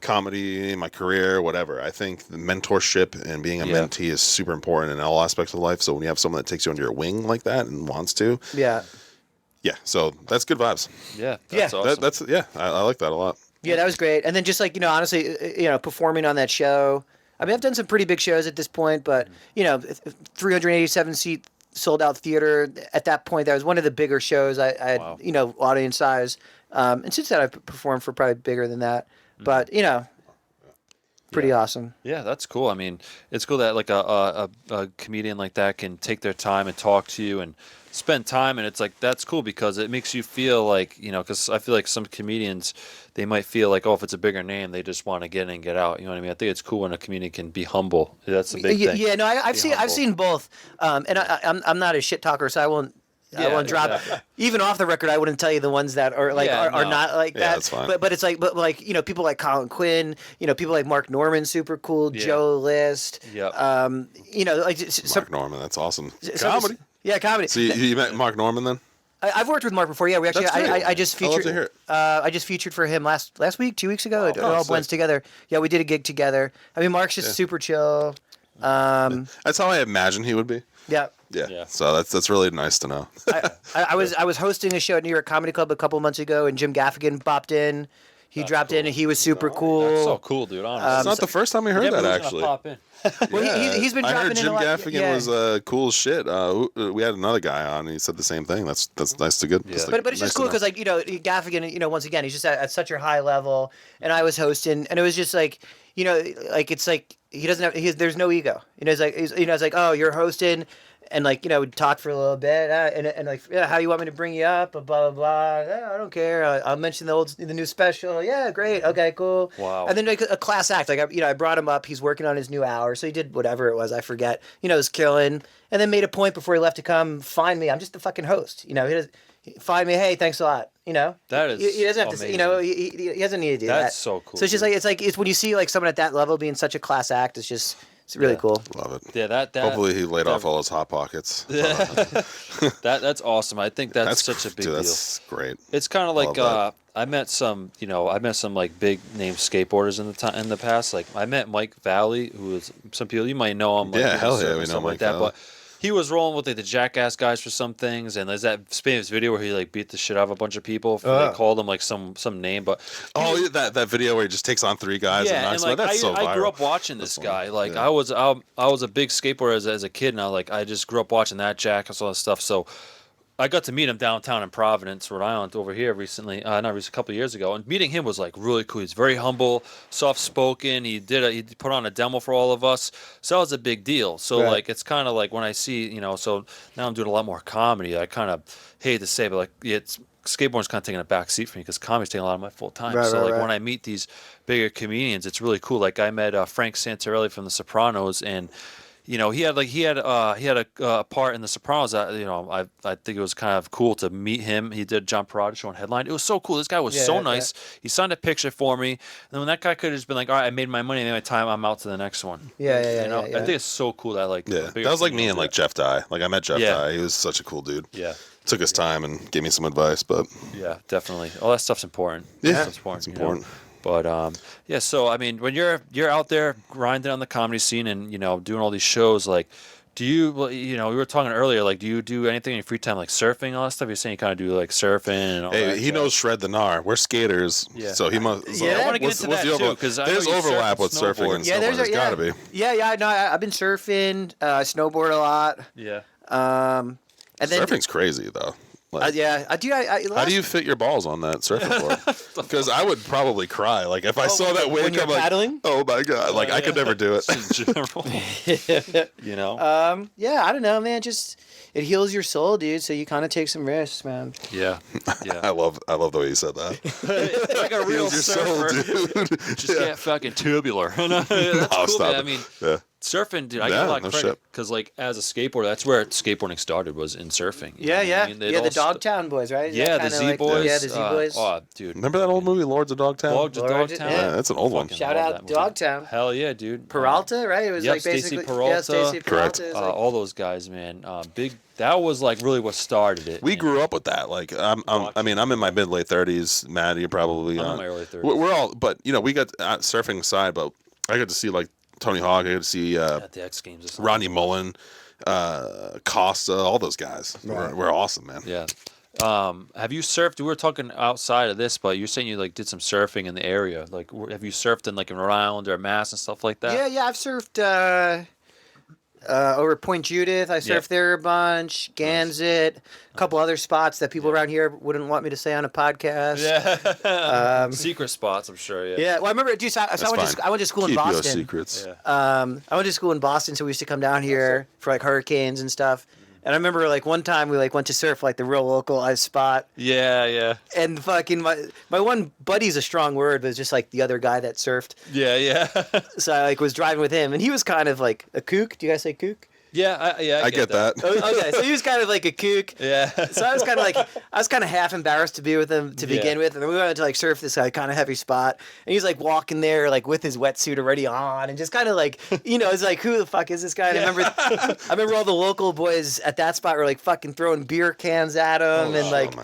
Comedy, my career, whatever. I think the mentorship and being a mentee is super important in all aspects of life. So when you have someone that takes you under your wing like that and wants to, so that's good vibes. That's awesome. I like that a lot. Yeah, that was great. And then just like honestly, performing on that show. I mean, I've done some pretty big shows at this point, but 387 seat sold out theater at that point. That was one of the bigger shows. I had audience size. And since then, I've performed for probably bigger than that. But pretty awesome. Yeah, that's cool. I mean, it's cool that like a comedian like that can take their time and talk to you and spend time, and it's like that's cool because it makes you feel like because I feel like some comedians they might feel like if it's a bigger name they just want to get in and get out. You know what I mean? I think it's cool when a comedian can be humble. That's the big thing. Yeah, no, I've seen both, and I'm not a shit talker, so I won't drop. Even off the record, I wouldn't tell you the ones that are like are not like that. That's fine. But it's like people like Colin Quinn, people like Mark Norman, super cool. Joe List. Mark Norman, that's awesome. Comedy. Comedy. So you met Mark Norman then? I've worked with Mark before. Yeah, we actually. I just featured. I'd love to hear it. I just featured for him last week, 2 weeks ago. It all blends together. Yeah, we did a gig together. I mean, Mark's just super chill. That's how I imagine he would be. Yeah. Yeah. So that's really nice to know. I was hosting a show at New York Comedy Club a couple months ago, and Jim Gaffigan bopped in. He dropped in, and he was super cool. That's so cool, dude. Honestly, it's not the first time we heard that actually. Pop in. Well, he's been dropping in a lot. I heard Jim Gaffigan was cool as shit. We had another guy on, and he said the same thing. That's nice to get. Yeah. But it's just cool because Gaffigan, once again, he's just at such a high level, and I was hosting, and it was just like, it's like he doesn't have. There's no ego. It's like, oh, you're hosting. And we'd talk for a little bit, and how you want me to bring you up, blah blah blah. I don't care. I'll mention the new special. Yeah, great. Okay, cool. Wow. And then like a class act. Like I brought him up. He's working on his new hour, so he did whatever it was. I forget. It was killing. And then made a point before he left to come find me. I'm just the fucking host. He does find me. Hey, thanks a lot. That is. He doesn't have to. He doesn't need to do that. That's so cool. So it's just it's when you see like someone at that level being such a class act. It's really cool. Love it. Yeah, that hopefully he laid off all his hot pockets. That's awesome. I think that's such a big deal. That's great. It's kind of like I met some like big name skateboarders in the past. Like I met Mike Valley, who is some people you might know him. Like, hell yeah, we know Mike Valley. But he was rolling with like the Jackass guys for some things, and there's that famous video where he like beat the shit out of a bunch of people. They called him like some name, but that video where he just takes on 3 guys and knocks them out. That's so viral. I grew up watching this guy. Like I was a big skateboarder as a kid, and I just grew up watching that Jackass all that stuff. So I got to meet him downtown in Providence, Rhode Island, over here recently. A couple of years ago, and meeting him was like really cool. He's very humble, soft spoken. He put on a demo for all of us, so that was a big deal. So like it's kind of like when I see so now I'm doing a lot more comedy. I kind of hate to say, but like it's skateboarding's kind of taking a back seat for me because comedy's taking a lot of my full time. When I meet these bigger comedians, it's really cool. Like I met Frank Santarelli from The Sopranos, and he had a part in The Sopranos that I think it was kind of cool to meet him. He did John Peralta show on Headline. It was so cool. This guy was so nice. Yeah. He signed a picture for me, and then when that guy could have just been like, all right, I made my money, I made my time, I'm out to the next one. I think it's so cool that that was like me and like Jeff Dye. Like I met Jeff Dye. He was such a cool dude. Yeah. Took his time and gave me some advice, but yeah, definitely. All that stuff's important. Yeah, it's important. But yeah. So I mean, when you're out there grinding on the comedy scene and doing all these shows, like, do you? Well, we were talking earlier. Like, do you do anything in your free time, like surfing and all that stuff? You're saying you kind of do like surfing and all that. Hey, he knows shred the gnar. We're skaters, so he must. I want to get into that too because there's overlap with surfing and snowboarding. There's got to be. Yeah. No, I've been surfing, snowboard a lot. Yeah. And then surfing's crazy though. Like, I do. How do you fit your balls on that surfing board? Because I would probably cry. Like if I saw that wave, when you're paddling. Oh my god! Like I could never do it. In general, Yeah, I don't know, man. Just it heals your soul, dude. So you kind of take some risks, man. Yeah. I love the way you said that. It's like a real surfer, dude. Just get fucking tubular. That's cool, man. I mean, surfing, dude. I get a lot of credit because, like, as a skateboarder, that's where skateboarding started, was in surfing. Yeah. I mean? The Dogtown boys, right? Yeah, the Z Boys. Yeah, the Z Boys. Oh, dude. Remember that old movie, Lords of Dogtown? Lords of Dogtown. Yeah, that's an old one. Shout out Dogtown. Hell yeah, dude. Peralta, right? It was like basically Stacey Peralta. Yeah, Stacey Peralta. Correct. All those guys, man. That was like really what started it. We grew up with that. Like I'm in my mid late 30s. Matt, you're probably I'm in my early 30s. We're all, but we got surfing aside, but I got to see like Tony Hawk. I got to see at the X Games. Rodney Mullen, Costa, all those guys. Right. We're awesome, man. Yeah. Have you surfed? We were talking outside of this, but you're saying you like did some surfing in the area. Like, have you surfed in like in Rhode Island or Mass and stuff like that? Yeah. I've surfed over Point Judith. I surfed there a bunch. Gansett, a couple other spots that people around here wouldn't want me to say on a podcast. Yeah. Secret spots, I'm sure. Yeah. Yeah. Well, I remember, dude. I went to school in Boston. Keep your secrets. Yeah. I went to school in Boston, so we used to come down here for like hurricanes and stuff. And I remember like one time we like went to surf like the real localized spot. Yeah. And fucking my one buddy's a strong word, but it's just like the other guy that surfed. Yeah. So I like was driving with him, and he was kind of like a kook. Do you guys say kook? Yeah, I get that. Okay, so he was kind of like a kook. Yeah. So I was kind of half embarrassed to be with him to begin with, and then we went to like surf this like kind of heavy spot, and he's like walking there like with his wetsuit already on, and just kind of like it's like, who the fuck is this guy? And I remember all the local boys at that spot were like fucking throwing beer cans at him and like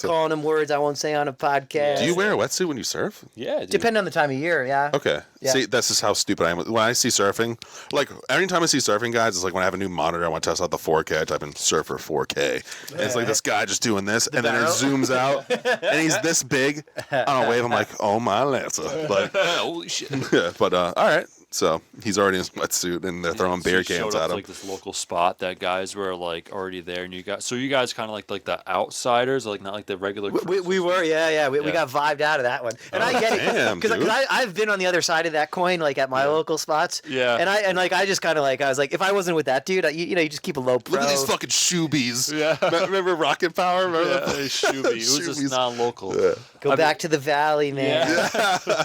calling him words I won't say on a podcast. Do you wear a wetsuit when you surf? Yeah, dude. Depending on the time of year, yeah. Okay. Yeah. See, that's just how stupid I am. When I see surfing, like every time I see surfing guys, it's like when I have a new monitor, I want to test out the 4K. I type in surfer 4K. And it's like this guy just doing this, and then it zooms out, and he's this big on a wave. I'm like, oh my Lancer. Like, holy shit. Yeah, but all right. So he's already in his wetsuit, and they're throwing beer cans at him. Like this local spot that guys were like already there, and you guys kind of like the outsiders, like not like the regular. We were, yeah. We got vibed out of that one, and I get it because I've been on the other side of that coin, like at my local spots. Yeah. And I just kind of like I was like, if I wasn't with that dude, you just keep a low pro. Look at these fucking shoebies. Yeah. Remember Rocket Power? Remember that? Shoebie. It was just non-local. Yeah. Go back to the valley, man. Yeah.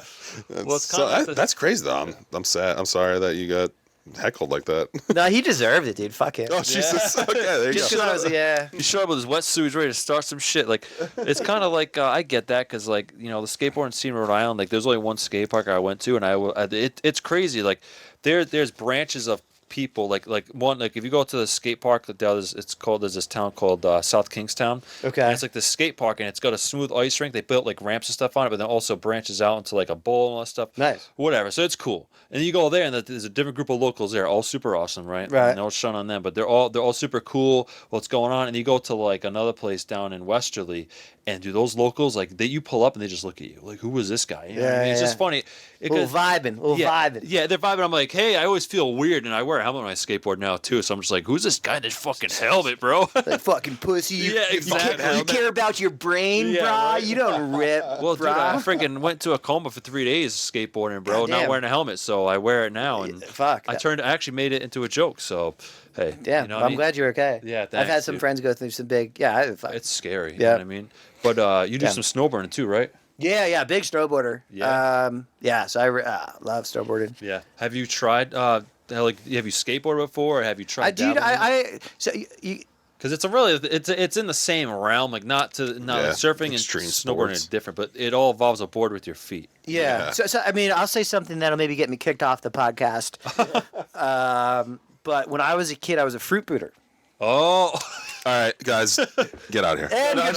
That's crazy though. I'm sad. I'm sorry that you got heckled like that. No, he deserved it, dude. Fuck it. Oh Jesus. Okay, there you Just go. because I was He showed up with his wetsuit, he's ready to start some shit. Like, it's kind of like I get that because like the skateboarding scene in Rhode Island. Like, there's only one skate park I went to, and it's crazy. Like, there's branches of people like one, like if you go to the skate park there's this town called South Kingstown. Okay. And it's like the skate park, and it's got a smooth ice rink. They built like ramps and stuff on it, but then also branches out into like a bowl and all that stuff. Nice. Whatever. So it's cool. And you go there, and there's a different group of locals there, all super awesome, right? Right. No shun on them, but they're all super cool. What's going on? And you go to like another place down in Westerly, and dude, those locals, like you pull up and they just look at you like, who was this guy? You know what I mean? It's just funny. Little vibing. Yeah, they're vibing. I'm like, hey, I always feel weird, and I wear a helmet on my skateboard now too. So I'm just like, who's this guy in this fucking helmet, bro? That fucking pussy. Yeah, exactly. You care about your brain, brah? Right. You don't rip, well, brah. Dude, I freaking went to a coma for 3 days skateboarding, bro. Not wearing a helmet, so I wear it now, and fuck. I actually made it into a joke. So, hey, damn. I'm glad you're okay. Yeah, thanks, I've had some friends go through some big. Yeah, it's scary. You know what I mean? But you do some snowboarding too, right? Yeah, big snowboarder. Yeah. So I love snowboarding. Yeah. Have you tried? Have you skateboarded before, or have you tried? Dude, so you. Because it's in the same realm, like not surfing and snowboarding are different, but it all involves a board with your feet. Yeah. So I mean, I'll say something that'll maybe get me kicked off the podcast. But when I was a kid, I was a fruit booter. Oh. right, guys, get out of here. And no,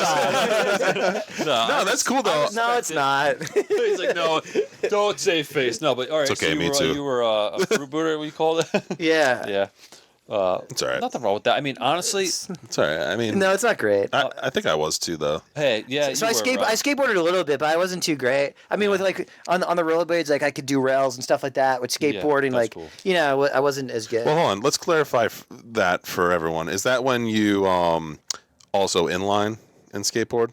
that's cool though. No, it's not. He's like, no, don't say face. No, but all right. It's okay, so me too. You were a fruit booter, we called it. Yeah. Yeah. It's all right. Nothing wrong with that. I mean, honestly, It's all right. I mean, No, it's not great. I think I was too though. hey, yeah. So you were, I skateboarded a little bit, but I wasn't too great. I mean, with like on the rollerblades, like I could do rails and stuff like that. With skateboarding, that's like cool. I wasn't as good. Well, hold on. Let's clarify that for everyone. Is that when you also inline and skateboard,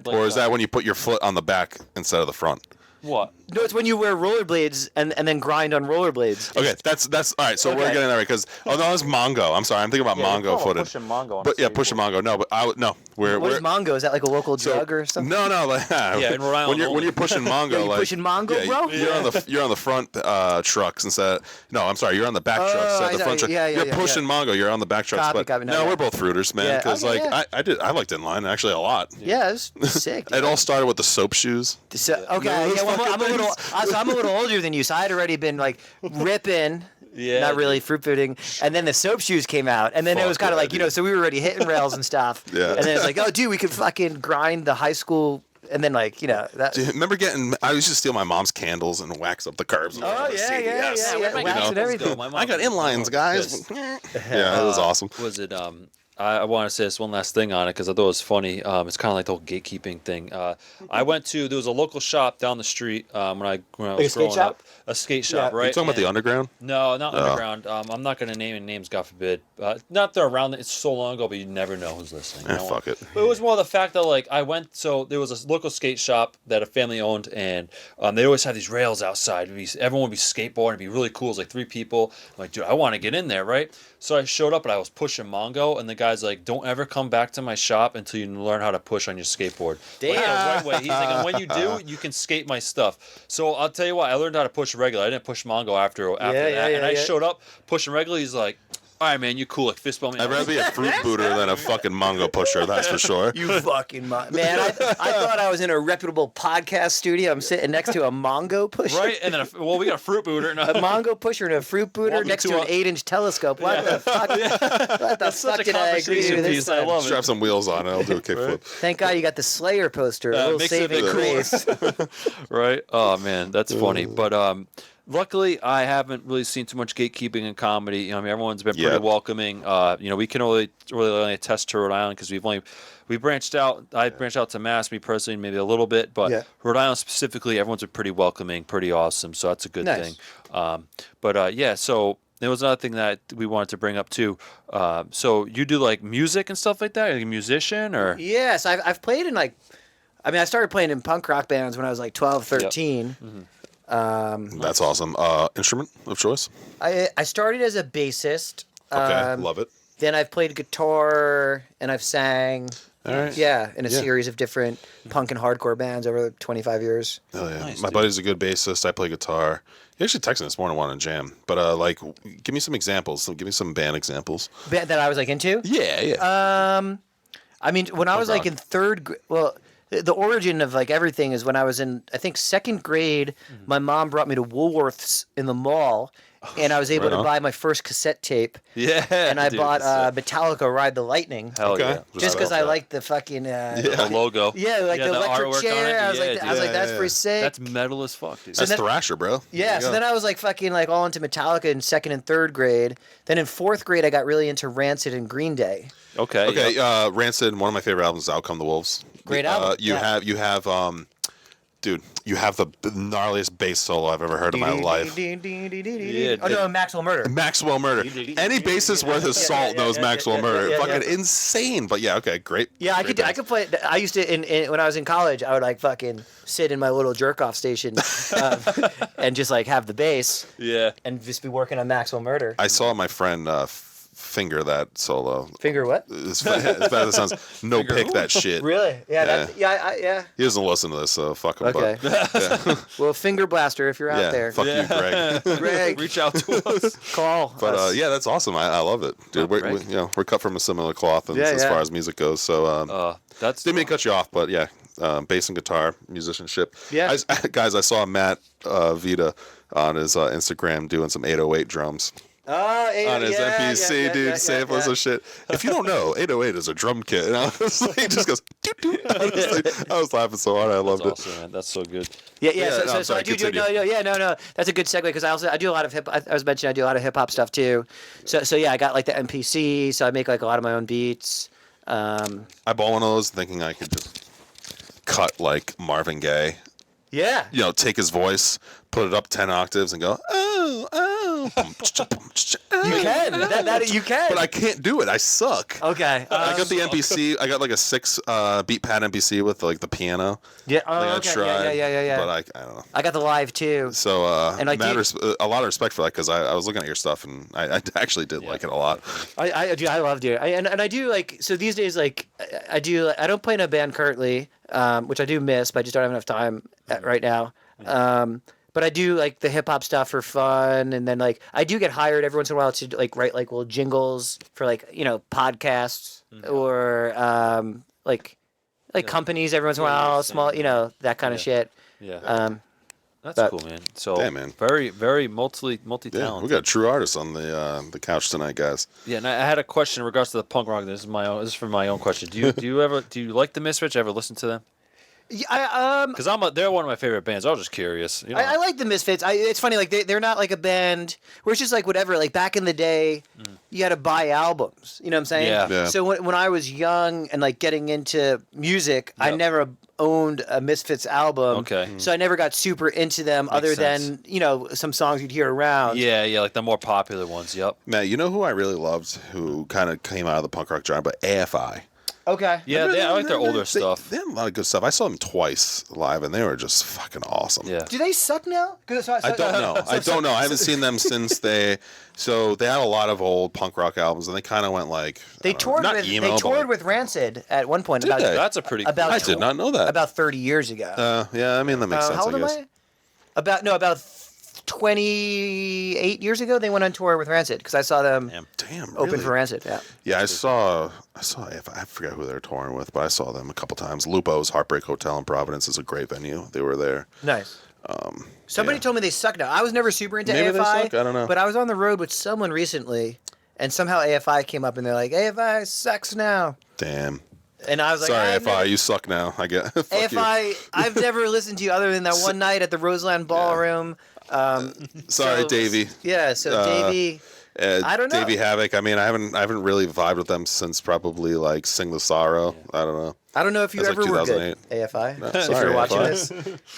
like, or is that when you put your foot on the back instead of the front? what? No, it's when you wear rollerblades and then grind on rollerblades. Okay, that's all right. So we're getting that right because no, that's Mongo. I'm sorry, I'm thinking about Mongo footage. Pushing Mongo. But yeah, pushing Mongo. No, but What is Mongo? Is that like a local drug or something? No, like in Rhode Island when you're pushing Mongo, You're like pushing Mongo, bro. you're on the front trucks instead. No, I'm sorry, you're on the back trucks instead of the front trucks. You're pushing Mongo. You're on the back trucks. Copy, no, we're both fruiters, man. Because I liked inline actually a lot. Yeah, it was sick. It all started with the soap shoes. I'm a little older than you, so I'd already been like ripping. Yeah. Not really fruit booting. And then the soap shoes came out. And then it was kind of like, so we were already hitting rails and stuff. Yeah. And then it's like, oh, dude, we could fucking grind the high school. And then like, that. Dude, remember I used to steal my mom's candles and wax up the curbs. Oh, yeah. Wax and everything. I got inlines, guys. Yeah, it was awesome. Was it I want to say this one last thing on it because I thought it was funny. It's kind of like the whole gatekeeping thing. I went to there was a local shop down the street when I was growing up. A skate shop, right? You talking about the underground? No, not underground. I'm not going to name any names, God forbid. Not they're around. It's so long ago, but you never know who's listening. Fuck it. But it was more the fact that like I went. So there was a local skate shop that a family owned, and they always have these rails outside. Everyone would be skateboarding. It'd be really cool. It was like 3 people. I'm like, dude, I want to get in there, right? So I showed up and I was pushing Mongo, and the guy's like, "Don't ever come back to my shop until you learn how to push on your skateboard." Damn. Like, the right way. He's like, and when you do, you can skate my stuff. So I'll tell you what, I learned how to push regular. I didn't push Mongo after that, and I showed up pushing regular. He's like, "All right, man, you cool." Like fist bump me. I'd rather be a fruit booter than a fucking Mongo pusher. That's for sure. You fucking man! I thought I was in a reputable podcast studio. I'm sitting next to a Mongo pusher. Right, and then we got a fruit booter, and a Mongo pusher and a fruit booter next to an 8-inch telescope. What the fuck? What the fuck did I agree to this? I love it. Strap some wheels on it. I'll do a kickflip. Thank God you got the Slayer poster. A little saving grace. Right? Oh man, that's funny. But luckily, I haven't really seen too much gatekeeping in comedy. I mean, everyone's been pretty welcoming. We can really only attest to Rhode Island because we branched out. I branched out to Mass, me personally, maybe a little bit, but Rhode Island specifically, everyone's been pretty welcoming, pretty awesome. So that's a good thing. So there was another thing that we wanted to bring up too. So you do like music and stuff like that? Are you a musician or? Yes, I've played in I started playing in punk rock bands when I was like 12, 13. Yep. Mm-hmm. That's awesome. Instrument of choice? I started as a bassist. Okay, love it. Then I've played guitar and I've sang. All right. Yeah, in a series of different punk and hardcore bands over 25 years. Oh yeah, nice, my buddy's a good bassist. I play guitar. He actually texted me this morning, wanting to jam. But give me some examples. Give me some band examples. Band that I was into? Yeah. I mean, when I was like in third grade, the origin of like everything is when I was in, I think, second grade, my mom brought me to Woolworth's in the mall, and I was able to buy my first cassette tape. Yeah. And I bought Metallica Ride the Lightning. Hell yeah. Just because I liked the fucking... the logo. Yeah, like the electric chair. I was like, that's pretty sick. That's metal as fuck, dude. That's Thrasher, bro. Yeah, so then I was like fucking like all into Metallica in second and third grade. Then in fourth grade, I got really into Rancid and Green Day. Okay. Rancid, one of my favorite albums is Out Come the Wolves. Great album. You have dude, you have the gnarliest bass solo I've ever heard in my life. Oh no, Maxwell Murder. Maxwell Murder. Any bassist worth his salt knows Maxwell Murder. Fucking insane. But yeah, okay, great. Yeah, I could play. I used to when I was in college, I would like fucking sit in my little jerk off station and just like have the bass. Yeah. And just be working on Maxwell Murder. I saw my friend finger that solo. Finger what? As bad as it sounds, pick that shit. Really? Yeah. He doesn't listen to this, so fuck him. Okay. Well, Finger Blaster, if you're out there. Fuck you, Greg. Greg, reach out to us. Call. But that's awesome. I love it, dude. We're cut from a similar cloth as far as music goes. So didn't mean to cut you off, but yeah, bass and guitar, musicianship. Yeah. Guys, I saw Matt Vita on his Instagram doing some 808 drums. on his MPC, dude, samples and shit. If you don't know, 808 is a drum kit. And I was like, he just goes, doot, doot. I was laughing so hard. I loved it. Man. That's so good. Yeah. So I do. No. That's a good segue because I do a lot of hip. I was mentioning I do a lot of hip hop stuff too. So yeah, I got like the MPC. So I make like a lot of my own beats. I bought one of those thinking I could just cut like Marvin Gaye. Yeah. You know, take his voice, put it up 10 octaves, and go, oh. You can. You can. But I can't do it. I suck. Okay. I got the MPC. I got like a 6 beat pad MPC with like the piano. Yeah. Oh, okay. Yeah. But I don't know. I got the live too. So and like a lot of respect for that because I was looking at your stuff and I actually did like it a lot. I loved it. And I do like so these days like I don't play in a band currently, which I do miss, but I just don't have enough time right now. But I do like the hip hop stuff for fun, and then like I do get hired every once in a while to like write like little jingles for like podcasts or like companies every once in a while, small that kind of shit. Yeah. That's cool, man. So yeah, man. Very, very multi-talented. Yeah, we got a true artist on the couch tonight, guys. Yeah, and I had a question in regards to the punk rock. This is from my own question. Do you like the Misfits? Ever listen to them? Yeah, because they're one of my favorite bands. I was just curious. I like the Misfits. It's funny, like they're not like a band where it's just like whatever. Like back in the day, you had to buy albums. You know what I'm saying? Yeah. So when I was young and like getting into music, I never owned a Misfits album. Okay. So I never got super into them, other than some songs you'd hear around. Yeah, like the more popular ones. Yep. Matt, you know who I really loved, who kind of came out of the punk rock genre, but AFI. Okay. Yeah, I like their older stuff. They had a lot of good stuff. I saw them twice live, and they were just fucking awesome. Yeah. Do they suck now? I don't know. I haven't seen them since they. So they had a lot of old punk rock albums, and they kind of went like they toured with Rancid at one point. That's a pretty. About I did not know that. About 30 years ago. Yeah, I mean that makes sense. How old am I? About 28 years ago, they went on tour with Rancid because I saw them open for Rancid. Yeah, I saw. I forget who they were touring with, but I saw them a couple times. Lupo's Heartbreak Hotel in Providence is a great venue. They were there. Nice. Somebody told me they suck now. I was never super into AFI. They suck? I don't know. But I was on the road with someone recently, and somehow AFI came up, and they're like, "AFI sucks now." Damn. And I was like, sorry, AFI, you suck now. I get. AFI, I've never listened to you other than that one night at the Roseland Ballroom. Sorry, Davey. Yeah, so Davey. I don't know. Davey Havoc. I mean, I haven't really vibed with them since probably like Sing the Sorrow. Yeah. I don't know. I don't know if you ever were good, AFI. No, if sorry, you're watching AFI. this.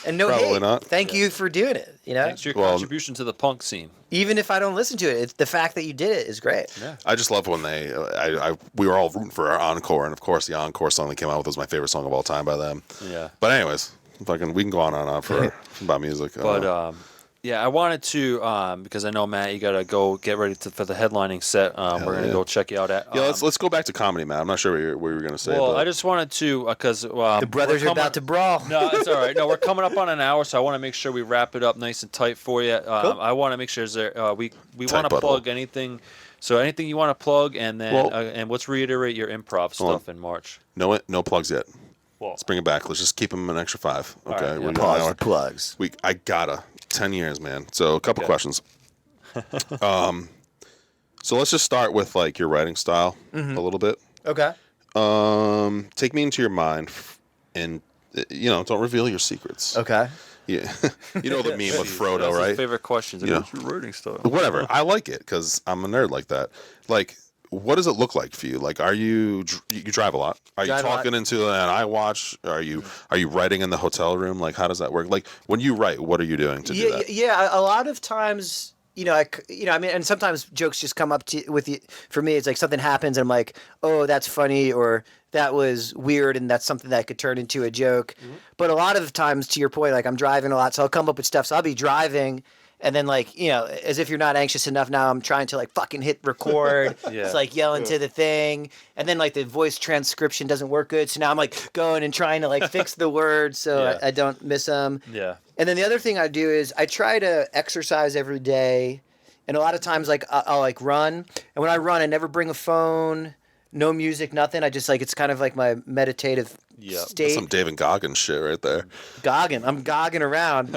And no hate. Not. Thank you for doing it. Thanks for your contribution to the punk scene. Even if I don't listen to it, it's the fact that you did it is great. Yeah. I just love when we were all rooting for our encore, and of course the encore song they came out with was my favorite song of all time by them. Yeah. But anyways, we can go on and on for about music. But yeah, I wanted to because I know Matt, you gotta go get ready for the headlining set. We're gonna go check you out at. Let's go back to comedy, Matt. I'm not sure what you were gonna say. Well, I just wanted to because the brothers are about to brawl. No, it's all right. No, we're coming up on an hour, so I want to make sure we wrap it up nice and tight for you. Cool. I want to make sure we want to plug anything. So anything you want to plug, and then and let's reiterate your improv stuff in March. No plugs yet. Well, let's bring it back. Let's just keep them an extra 5. Okay, right, pause the plugs. I gotta 10 years, man. So a couple questions. So let's just start with like your writing style a little bit. Okay. Take me into your mind, and don't reveal your secrets. Okay. Yeah, you know the meme with Frodo, right? His favorite questions. What's your writing style? Whatever. I like it because I'm a nerd like that. Like, what does it look like for you? Like, are you drive a lot? Are you talking into an iWatch? Are you writing in the hotel room? Like, how does that work? Like, when you write, what are you doing to do that? Yeah, a lot of times, I mean, and sometimes jokes just come up with you. For me, it's like something happens, and I'm like, oh, that's funny, or that was weird, and that's something that could turn into a joke. But a lot of times, to your point, like I'm driving a lot, so I'll come up with stuff. So I'll be driving. And then, like, as if you're not anxious enough now, I'm trying to, like, fucking hit record. It's, like, yelling to the thing. And then, like, the voice transcription doesn't work good. So now I'm, like, going and trying to, like, fix the words so I don't miss them. Yeah. And then the other thing I do is I try to exercise every day. And a lot of times, like, I'll like, run. And when I run, I never bring a phone, no music, nothing. I just, like, it's kind of like my meditative state. That's some David Goggins shit right there. I'm gogging around.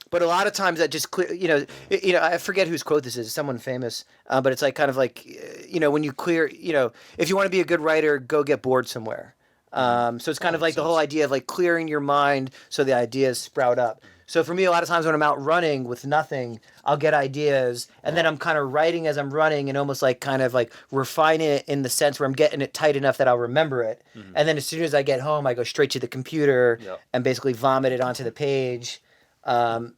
But a lot of times that just clear, I forget whose quote this is, someone famous, but it's like kind of like, when you clear, if you want to be a good writer, go get bored somewhere. So it's kind of like the whole idea of like clearing your mind so the ideas sprout up. So for me, a lot of times when I'm out running with nothing, I'll get ideas, and then I'm kind of writing as I'm running and almost like kind of like refine it in the sense where I'm getting it tight enough that I'll remember it. And then as soon as I get home, I go straight to the computer and basically vomit it onto the page. And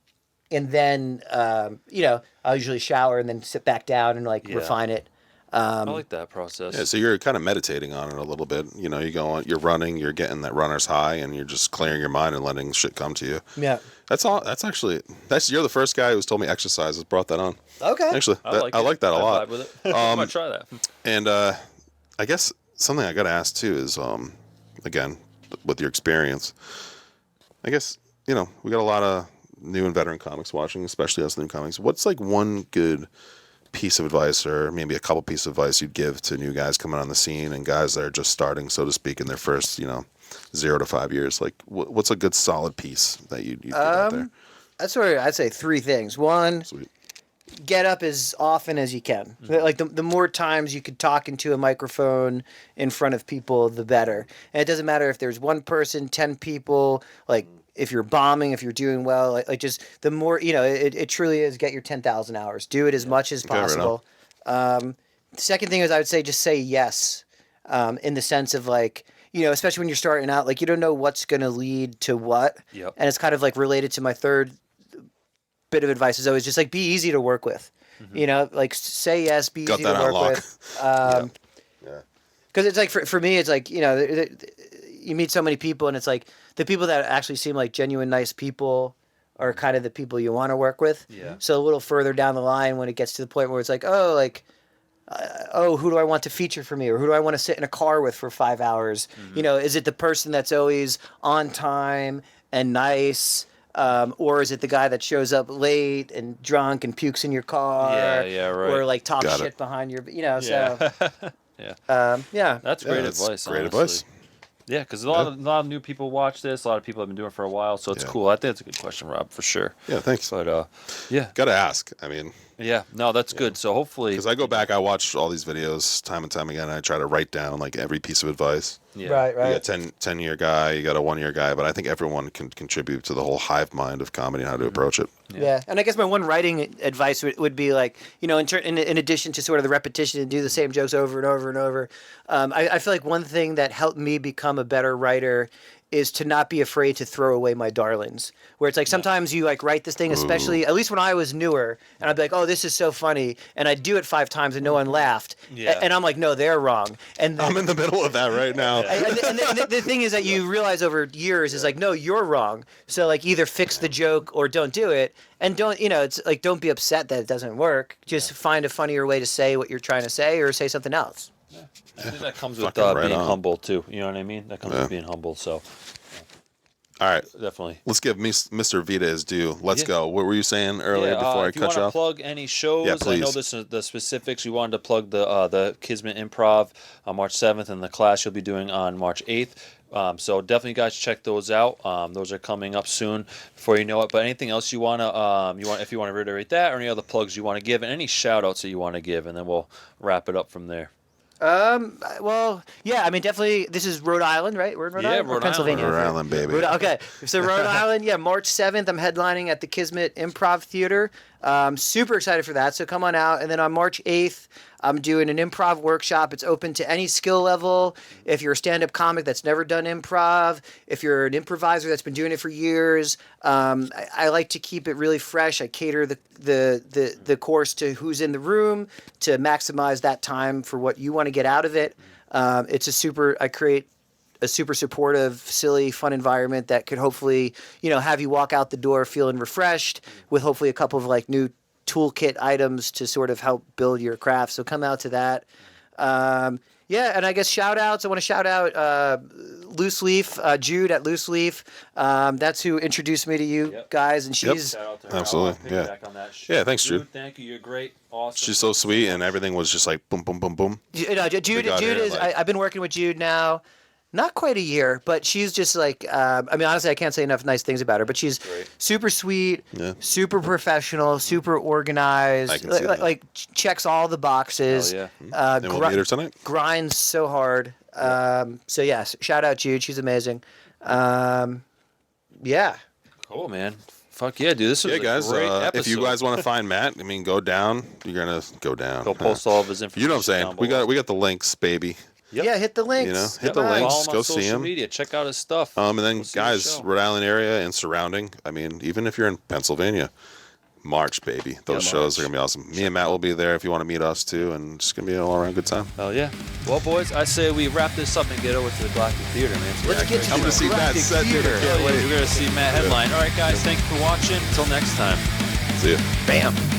then, I'll usually shower and then sit back down and like refine it. I like that process. Yeah, so you're kind of meditating on it a little bit. You go on, you're running, you're getting that runner's high, and you're just clearing your mind and letting shit come to you. Yeah. That's all. You're the first guy who's told me exercise has brought that on. Okay. Actually, I like that a lot. Vibe with it. I'm gonna try that. And I guess something I got to ask too is, again, with your experience, I guess we got a lot of new and veteran comics watching, especially us new comics. What's like one good piece of advice, or maybe a couple pieces of advice you'd give to new guys coming on the scene and guys that are just starting, so to speak, in their first 0 to 5 years? Like what's a good solid piece that you'd put out there? That's where I'd say 3 things. One, Sweet. Get up as often as you can. Like the more times you could talk into a microphone in front of people, the better. And it doesn't matter if there's 1 person, 10 people, like if you're bombing, if you're doing well, like just the more, it truly is get your 10,000 hours. Do it as much as possible. The second thing is I would say just say yes, in the sense of like, especially when you're starting out, like you don't know what's going to lead to what. Yep. And it's kind of like related to my third bit of advice is always just like be easy to work with. Like say yes, be easy to work with. Because it's like for me, it's like, you meet so many people and it's like the people that actually seem like genuine nice people are kind of the people you want to work with. Yeah. So a little further down the line when it gets to the point where it's like, who do I want to feature for me, or who do I want to sit in a car with for 5 hours? Is it the person that's always on time and nice, or is it the guy that shows up late and drunk and pukes in your car? Yeah, right. Or like talks Got shit it. behind your, Yeah. so Yeah. That's great that's advice. great honestly. advice. Yeah, because a lot of new people watch this. A lot of people have been doing it for a while, so it's cool. I think that's a good question, Rob, for sure. Yeah, thanks. But yeah, Gotta ask. I mean, yeah, no, that's good. So hopefully, because I go back, I watch all these videos time and time again, and I try to write down like every piece of advice. yeah, Right. You got 10-year guy, you got a 1-year guy, but I think everyone can contribute to the whole hive mind of comedy and how to approach it. Yeah, and I guess my one writing advice would be like, in addition to sort of the repetition and do the same jokes over and over and over, I feel like one thing that helped me become a better writer is to not be afraid to throw away my darlings. Where it's like sometimes you like write this thing, especially at least when I was newer, and I'd be like, oh, this is so funny, and I'd do it 5 times and no one laughed, and I'm like, no, they're wrong. And I'm in the middle of that right now. and the thing is that you realize over years is like, no, you're wrong. So like either fix the joke or don't do it. And don't, it's like, don't be upset that it doesn't work. Just find a funnier way to say what you're trying to say or say something else. Yeah. I think that comes with Fucking right being on. humble too. You know what I mean? That comes with being humble. So All right, definitely. let's give Mr. Vita his due. Let's go. What were you saying earlier before I if you cut want you to off? plug any shows, Yeah, I please. know this is the specifics. You wanted to plug the Kismet Improv on March 7th and the class you'll be doing on March 8th. So definitely, guys, check those out. Those are coming up soon before you know it. But anything else you want to, if you want to reiterate that, or any other plugs you want to give, and any shout outs that you want to give, and then we'll wrap it up from there. Well, yeah, I mean, definitely, this is Rhode Island, right? We're in Rhode Island? Rhode Or Pennsylvania? Rhode Island, baby. Okay, so Rhode Island, March 7th, I'm headlining at the Kismet Improv Theater. Super excited for that, so come on out. And then on March 8th, I'm doing an improv workshop. It's open to any skill level. If you're a stand-up comic that's never done improv, if you're an improviser that's been doing it for years, I like to keep it really fresh. I cater the course to who's in the room to maximize that time for what you want to get out of it. I create a super supportive, silly, fun environment that could hopefully, have you walk out the door feeling refreshed with hopefully a couple of like new toolkit items to sort of help build your craft. So come out to that. And I guess shout outs. I want to shout out Loose Leaf, Jude at Loose Leaf. That's who introduced me to you guys, and she's Shout out to her. Absolutely, I'll yeah. piggyback on that. Yeah, thanks, Jude. Thank you. You're great. Awesome. She's so sweet, and everything was just like boom, boom, boom, boom. Jude got is. here, like- I've been working with Jude now. not quite a year, but she's just like, I mean, honestly, I can't say enough nice things about her, but she's super sweet, super professional, super organized, I can see that. like checks all the boxes. Hell And we'll meet her tonight. Grinds so hard. So yes, shout out Jude. She's amazing. Yeah. Cool, man. Fuck yeah, dude. This was a guys, great episode. if you guys want to find Matt, I mean, go down. You're going to go down. Go post all of his information. You know what I'm saying? We got the links, baby. Yep. Yeah, hit the links. You know, hit the links. Follow him on Go see social him. media. Check out his stuff. And then, Go see his guys, show. Rhode Island area and surrounding. I mean, even if you're in Pennsylvania, March, baby. Those shows are going to be awesome. Me and Matt will be there if you want to meet us, too. And it's going to be an all-around good time. Hell yeah. Well, boys, I say we wrap this up and get over to the Galactic Theater, man. Let's get to I'm going to see Matt set Theater. Can't wait. We're going to see Matt headline. All right, guys, thanks for watching. Until next time. See ya. Bam.